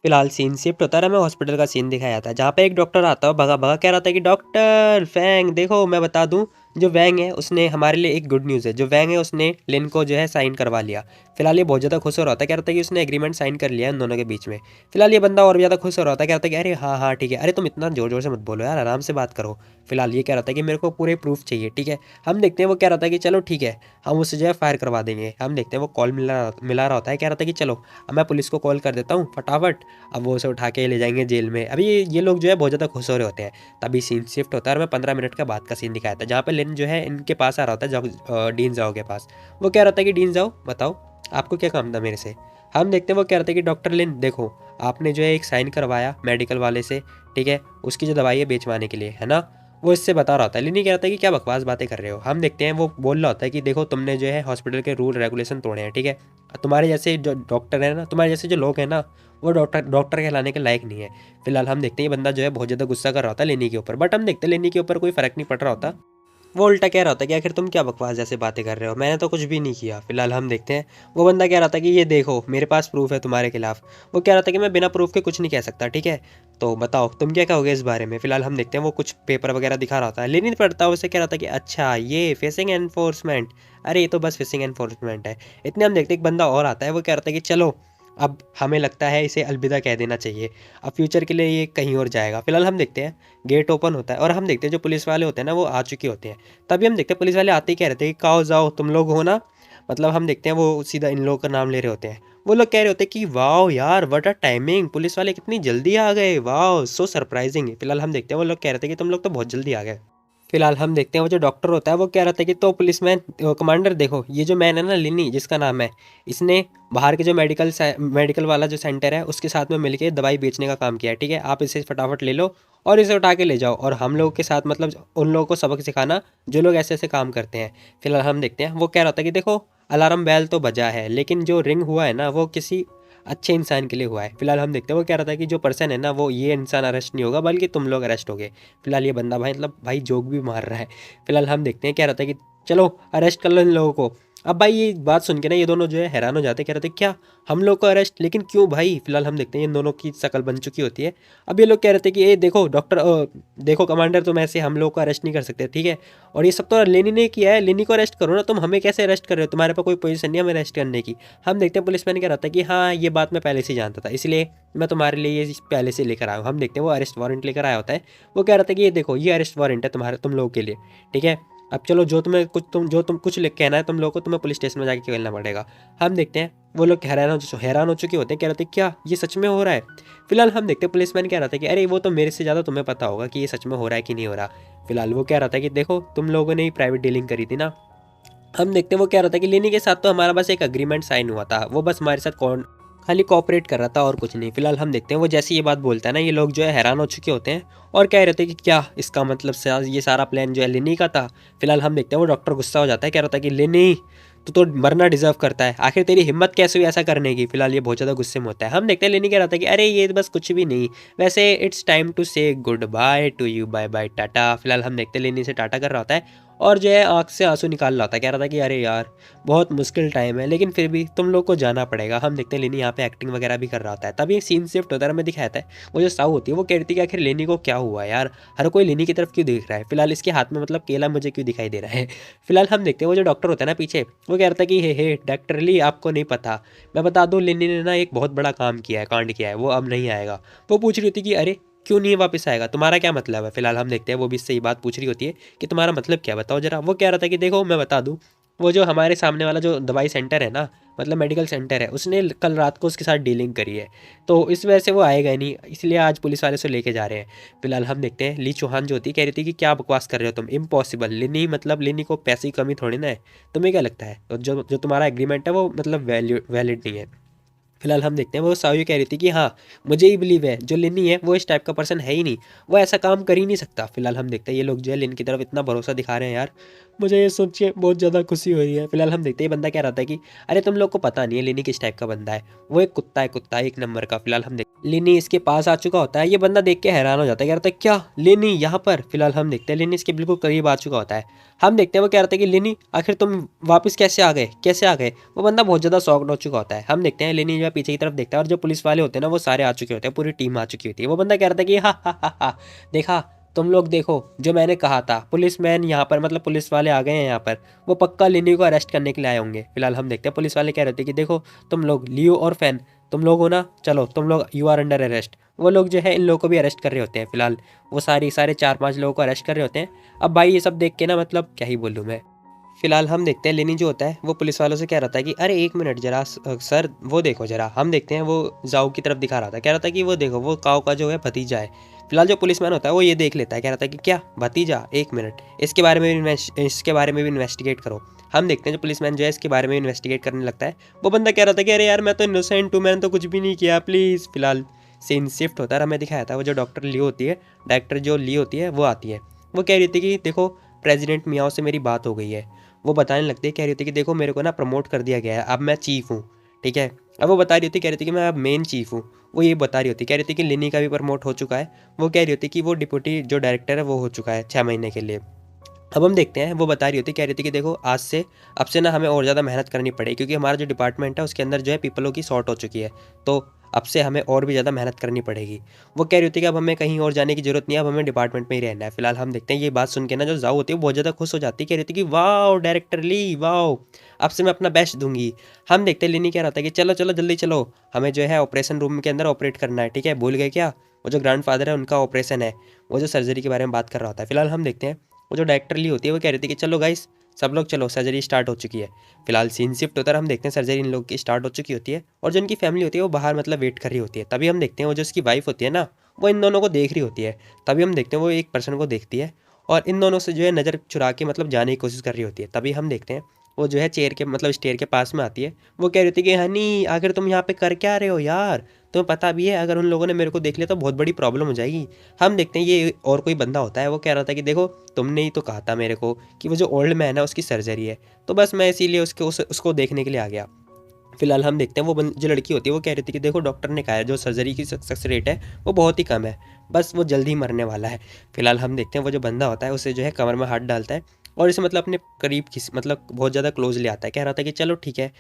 फिलहाल सीन शिफ्ट होता है, हमें हॉस्पिटल का सीन दिखाया जाता है जहाँ पे एक डॉक्टर आता है भगा भगा, कह रहा था कि डॉक्टर फैंग देखो मैं बता दूं, जो वैंग है उसने हमारे लिए एक गुड न्यूज़ है, जो वैंग है उसने लिन को जो है साइन करवा लिया। फिलहाल ये बहुत ज़्यादा खुश हो रहा था, कह रहा था कि उसने एग्रीमेंट साइन कर लिया है इन दोनों के बीच में। फिलहाल ये बंदा और भी ज़्यादा खुश हो रहा था, कह रहा था कि अरे हाँ हाँ ठीक है, अरे तुम इतना जोर जोर से मत बोलो यार, आराम से बात करो। फिलहाल ये कह रहा था कि मेरे को पूरे प्रूफ चाहिए, ठीक है। हम देखते हैं वो कह रहा था कि चलो ठीक है हम उससे जो है फायर करवा देंगे। हम देखते हैं वो कॉल मिला रहा होता है, कह रहा था कि चलो अब मैं पुलिस को कॉल कर देता हूँ फटाफट, अब वो उसे उठा के ले जाएंगे जेल में। अभी ये लोग जो है बहुत ज़्यादा खुश हो रहे होते हैं। तभी सीन शिफ्ट होता है और मैं 15 मिनट का बाद का सीन दिखाया था जहाँ पे लिन जो है इनके पास आ रहा होता है, डीन जाओ के पास। वो कह रहा था कि डीन जाओ बताओ आपको क्या काम था मेरे से। हम देखते हैं वो कह रहा था कि डॉक्टर लिन देखो, आपने जो है एक साइन करवाया मेडिकल वाले से, ठीक है, उसकी जो दवाई है बेचवाने के लिए है ना, वो इससे बता रहा होता है। लिन कह रहा था कि क्या बकवास बातें कर रहे हो। हम देखते हैं वो बोल रहा होता है कि देखो तुमने जो है हॉस्पिटल के रूल रेगुलेशन तोड़े हैं, ठीक है, तुम्हारे जैसे जो डॉक्टर है ना, तुम्हारे जैसे जो लोग हैं ना, वो डॉक्टर डॉक्टर कहलाने के लायक नहीं है। फिलहाल हम देखते हैं ये बंदा जो है बहुत ज़्यादा गुस्सा कर रहा होता है लेनी के ऊपर, बट हम देखते हैं लेनी के ऊपर कोई फ़र्क नहीं पड़ रहा होता। वो उल्टा कह रहा होता है कि आखिर तुम क्या बकवास जैसे बातें कर रहे हो, मैंने तो कुछ भी नहीं किया। फिलहाल हम देखते हैं वो बंदा कह रहा था कि ये देखो मेरे पास प्रूफ है तुम्हारे खिलाफ। वो कह रहा था कि मैं बिना प्रूफ के कुछ नहीं कह सकता, ठीक है, तो बताओ तुम क्या कहोगे इस बारे में। फिलहाल हम देखते हैं वो कुछ पेपर वगैरह दिखा रहा होता है, लेनी पढ़ता उसे कह रहा था कि अच्छा ये फिशिंग एनफोर्समेंट, अरे ये तो बस फिशिंग एनफोर्समेंट है। इतने हम देखते हैं एक बंदा और आता है, वो कह रहा था कि चलो अब हमें लगता है इसे अलविदा कह देना चाहिए, अब फ्यूचर के लिए ये कहीं और जाएगा। फिलहाल हम देखते हैं गेट ओपन होता है और हम देखते हैं जो पुलिस वाले होते हैं ना वो आ चुके होते हैं। तभी हम देखते हैं पुलिस वाले आते ही कह रहे थे कि काओ जाओ तुम लोग हो ना, मतलब हम देखते हैं वो सीधा इन लोगों का नाम ले रहे होते हैं। वो लोग कह रहे होते हैं कि वाओ यार व्हाट अ टाइमिंग, पुलिस वाले कितनी जल्दी आ गए, वाओ सो सरप्राइजिंग। फिलहाल हम देखते हैं वो लोग कह रहे थे कि तुम लोग तो बहुत जल्दी आ गए। फिलहाल हम देखते हैं वो जो डॉक्टर होता है वो कह रहा था कि तो पुलिसमैन कमांडर देखो ये जो मैन है ना लिनी जिसका नाम है, इसने बाहर के जो मेडिकल वाला जो सेंटर है उसके साथ में मिलके दवाई बेचने का काम किया है, ठीक है, आप इसे फटाफट ले लो और इसे उठा के ले जाओ और हम लोगों के साथ मतलब उन लोगों को सबक सिखाना जो लोग ऐसे ऐसे काम करते हैं। फिलहाल हम देखते हैं वो कह रहा था कि देखो अलार्म बेल तो बजा है लेकिन जो रिंग हुआ है ना वो किसी अच्छे इंसान के लिए हुआ है। फिलहाल हम देखते हैं वो कह रहा था कि जो पर्सन है ना वो ये इंसान अरेस्ट नहीं होगा बल्कि तुम लोग अरेस्ट होगे। फिलहाल ये बंदा भाई मतलब भाई जोक भी मार रहा है। फिलहाल हम देखते हैं कह रहा था कि चलो अरेस्ट कर लो इन लोगों को। अब भाई ये बात सुन के ना ये दोनों जो है हैरान हो जाते हैं, कह रहे थे क्या हम लोग को अरेस्ट, लेकिन क्यों भाई। फिलहाल हम देखते हैं इन दोनों की शकल बन चुकी होती है। अब ये लोग कह रहे थे कि ये देखो डॉक्टर देखो कमांडर तुम ऐसे हम लोग को अरेस्ट नहीं कर सकते, ठीक है, और ये सब तो लेनी ने किया है, लेनी को अरेस्ट करो ना, तुम हमें कैसे अरेस्ट कर रहे हो, तुम्हारे पास कोई पोजीशन नहीं है हमें अरेस्ट करने की। हम देखते हैं पुलिसमैन कह रहा था कि हाँ ये बात मैं पहले से जानता था इसलिए मैं तुम्हारे लिए ये पहले से लेकर आया हूँ। हम देखते हैं वो अरेस्ट वारंट लेकर आया होता है। वो कह रहा था कि ये देखो ये अरेस्ट वारंट है तुम्हारे तुम लोगों के लिए, ठीक है, अब चलो जो तुम कुछ कहना है तुम लोगों को तुम्हें पुलिस स्टेशन में जाके कहना पड़ेगा। हम देखते हैं वो लोग हैरान हो चुके होते हैं, कह रहे थे क्या ये सच में हो रहा है। फिलहाल हम देखते हैं पुलिसमैन कह रहा था कि अरे वो तो मेरे से ज़्यादा तुम्हें पता होगा कि ये सच में हो रहा है कि नहीं हो रहा। फिलहाल वो कह रहा था कि देखो तुम लोगों ने ही प्राइवेट डीलिंग करी थी ना। हम देखते हैं वो कह रहा था कि लेनी के साथ तो हमारा बस एक अग्रीमेंट साइन हुआ था, वो बस हमारे साथ कौन खाली कोऑपरेट कर रहा था और कुछ नहीं। फिलहाल हम देखते हैं वो जैसे ये बात बोलता है ना ये लोग जो है हैरान हो चुके होते हैं और कह रहे थे कि क्या इसका मतलब ये सारा प्लान जो है लेनी का था। फिलहाल हम देखते हैं वो डॉक्टर गुस्सा हो जाता है, कह रहा था कि लेनी तो मरना डिजर्व करता है, आखिर तेरी हिम्मत कैसे हुई ऐसा करने की। फिलहाल ये बहुत ज़्यादा गुस्से में होता है। हम देखते हैं लेनी कह रहा था कि अरे ये बस कुछ भी नहीं, वैसे it's time to say good bye to you, bye bye टाटा। फिलहाल हम देखते हैं लेनी से टाटा कर रहा होता है और जो है आँख से आंसू निकाल रहा था, कह रहा था कि अरे यार बहुत मुश्किल टाइम है लेकिन फिर भी तुम लोग को जाना पड़ेगा। हम देखते हैं लेनी यहाँ पे एक्टिंग वगैरह भी कर रहा होता है। तभी सीन शिफ्ट होता है, हमें दिखाया था वो जो साऊ होती है वो कह रही थी कि आखिर लेनी को क्या हुआ यार, हर कोई लेनी की तरफ क्यों देख रहा है, फिलहाल इसके हाथ में मतलब केला मुझे क्यों दिखाई दे रहा है। फिलहाल हम देखते हैं वो जो डॉक्टर होता है ना पीछे वो कह रहा था कि हे डॉक्टर ली आपको नहीं पता, मैं बता दूं लेनी ने ना एक बहुत बड़ा काम किया है, कांड किया है, वो अब नहीं आएगा। वो पूछ रही थी कि अरे क्यों नहीं वापस आएगा, तुम्हारा क्या मतलब है। फिलहाल हम देखते हैं वो भी सही बात पूछ रही होती है कि तुम्हारा मतलब क्या बताओ जरा। वो कह रहा था कि देखो मैं बता दूं वो जो हमारे सामने वाला जो दवाई सेंटर है ना, मतलब मेडिकल सेंटर है, उसने कल रात को उसके साथ डीलिंग करी है, तो इस वजह से वो आएगा ही नहीं, इसलिए आज पुलिस वाले से लेके जा रहे हैं। फिलहाल हम देखते हैं ली चौहान जो होती है कह रही थी कि क्या बकवास कर रहे हो तुम, इम्पॉसिबल, लिनी मतलब लिनी को पैसे की कमी थोड़ी ना है, तुम्हें क्या लगता है जो जो तुम्हारा एग्रीमेंट है वो मतलब वैलिड नहीं है। फिलहाल हम देखते हैं वो सावी कह रही थी कि हाँ, मुझे ही बिलीव है जो लिनी है वो इस टाइप का पर्सन है ही नहीं, वो ऐसा काम कर ही नहीं सकता। फिलहाल हम देखते हैं ये लोग जो है लिन की तरफ इतना भरोसा दिखा रहे हैं यार, मुझे ये सोच के बहुत ज़्यादा खुशी हो रही है। फिलहाल हम देखते हैं ये बंदा कह रहा था कि अरे तुम लोग को पता नहीं है लिनी किस टाइप का बंदा है, वो एक कुत्ता है, कुत्ता है एक नंबर का। फिलहाल हम देखते लिनी इसके पास आ चुका होता है, ये बंदा देख के हैरान हो जाता है, कह रहा था क्या लिनी यहाँ पर। फिलहाल हम देखते हैं लिनी इसके बिल्कुल करीब आ चुका होता है। हम देखते हैं वो कह रहा था कि लिनी आखिर तुम वापस कैसे आ गए, कैसे आ गए। वो बंदा बहुत ज़्यादा शॉक्ड हो चुका होता है। हम देखते हैं लिनी जो है पीछे की तरफ देखता है और जो पुलिस वाले होते हैं ना वो सारे आ चुके होते हैं, पूरी टीम आ चुकी होती है। वो बंदा कह रहा था कि हा देखा, तुम लोग देखो जो मैंने कहा था, पुलिसमैन यहाँ पर मतलब पुलिस वाले आ गए हैं यहाँ पर, वो पक्का लिनी को अरेस्ट करने के लिए आए होंगे। फिलहाल हम देखते हैं पुलिस वाले कह रहे थे कि देखो तुम लोग लियो और फैन, तुम लोग हो ना, चलो तुम लोग यू आर अंडर अरेस्ट। वो लोग जो है इन लोगों को भी अरेस्ट कर रहे होते हैं। फिलहाल वो सारे 4-5 लोगों को अरेस्ट कर रहे होते हैं। अब भाई ये सब देख के ना मतलब क्या ही बोलूँ मैं। फिलहाल हम देखते हैं लेनी जो होता है वो पुलिस वालों से कह रहा था कि अरे एक मिनट जरा सर वो देखो जरा। हम देखते हैं वो जाओ की तरफ दिखा रहा था, कह रहा था कि वो देखो वो काओ का जो है भतीजा है। फिलहाल जो पुलिसमैन होता है वो ये देख लेता है, कह रहा था कि क्या भतीजा, एक मिनट इसके बारे में भी इन्वेस्टिगेट करो। हम देखते हैं जो पुलिसमैन जो है इसके बारे में इन्वेस्टिगेट करने लगता है। वो बंदा कह रहा था कि अरे यार मैं तो इनोसेंट हूँ, मैंने तो कुछ भी नहीं किया, प्लीज़। फिलहाल सीन शिफ्ट होता है, हमें दिखाया था वो जो डॉक्टर ली होती है, डायरेक्टर जो ली होती है वो आती है। वो कह रही थी कि देखो प्रेसिडेंट मियाओ से मेरी बात हो गई है। वो बताने लगती है, कह रही थी कि देखो मेरे को ना प्रमोट कर दिया गया है, अब मैं चीफ हूँ, ठीक है। अब वो बता रही होती, कह रही थी कि मैं अब मेन चीफ हूँ। वो ये बता रही होती, कह रही थी कि लिनी का भी प्रमोट हो चुका है। वो कह रही होती कि वो डिप्टी जो डायरेक्टर है वो हो चुका है 6 महीने के लिए। अब हम देखते हैं वो बता रही होती, कह रही थी कि देखो आज से अब से ना हमें और ज़्यादा मेहनत करनी पड़ेगी, क्योंकि हमारा जो डिपार्टमेंट है उसके अंदर जो है पीपलों की शॉर्ट हो चुकी है, तो अब से हमें और भी ज़्यादा मेहनत करनी पड़ेगी। वो कह रही होती कि अब हमें कहीं और जाने की ज़रूरत नहीं है, अब हमें डिपार्टमेंट में ही रहना है। फिलहाल हम देखते हैं ये बात सुन के ना जो जाओ होती है वो बहुत ज़्यादा खुश हो जाती है, कह रही थी कि वाओ डायरेक्टर ली वाओ, अब से मैं अपना बेस्ट दूंगी। हम देखते हैं लिनी कह रहा था कि चलो चलो जल्दी चलो, हमें जो है ऑपरेशन रूम के अंदर ऑपरेट करना है, ठीक है। भूल गए क्या, वो जो ग्रैंडफादर है उनका ऑपरेशन है, वो जो सर्जरी के बारे में बात कर रहा होता है। फिलहाल हम देखते हैं वो जो डायरेक्टर ली होती है वो कह रही थी कि चलो गाइस सब लोग चलो, सर्जरी स्टार्ट हो चुकी है। फिलहाल सीन शिफ्ट होता है, हम देखते हैं सर्जरी इन लोग की स्टार्ट हो चुकी होती है और जो इनकी फैमिली होती है वो बाहर मतलब वेट कर रही होती है। तभी हम देखते हैं वो जो उसकी वाइफ होती है ना, वो इन दोनों को देख रही होती है। तभी हम देखते हैं वो एक पर्सन को देखती है और इन दोनों से जो है नज़र चुरा के मतलब जाने की कोशिश कर रही होती है। तभी हम देखते हैं वो जो है चेयर के मतलब स्टेयर के पास में आती है। वो कह रही थी कि हनी आखिर तुम यहाँ पे कर क्या रहे हो यार, तुम्हें पता भी है अगर उन लोगों ने मेरे को देख लिया तो बहुत बड़ी प्रॉब्लम हो जाएगी। हम देखते हैं ये और कोई बंदा होता है, वो कह रहा था कि देखो तुमने ही तो कहा था मेरे को कि वो जो ओल्ड मैन है उसकी सर्जरी है, तो बस मैं इसीलिए उसको देखने के लिए आ गया। फिलहाल हम देखते हैं वो जो लड़की होती है वो कह रही थी कि देखो डॉक्टर ने कहा है जो सर्जरी की सक्सेस रेट है वो बहुत ही कम है, बस वो जल्दी ही मरने वाला है। फिलहाल हम देखते हैं वो जो बंदा होता है उसे जो है कमर में हाथ डालता है और इसे मतलब अपने करीब मतलब बहुत ज़्यादा क्लोज ले आता है, कह रहा था कि चलो ठीक है,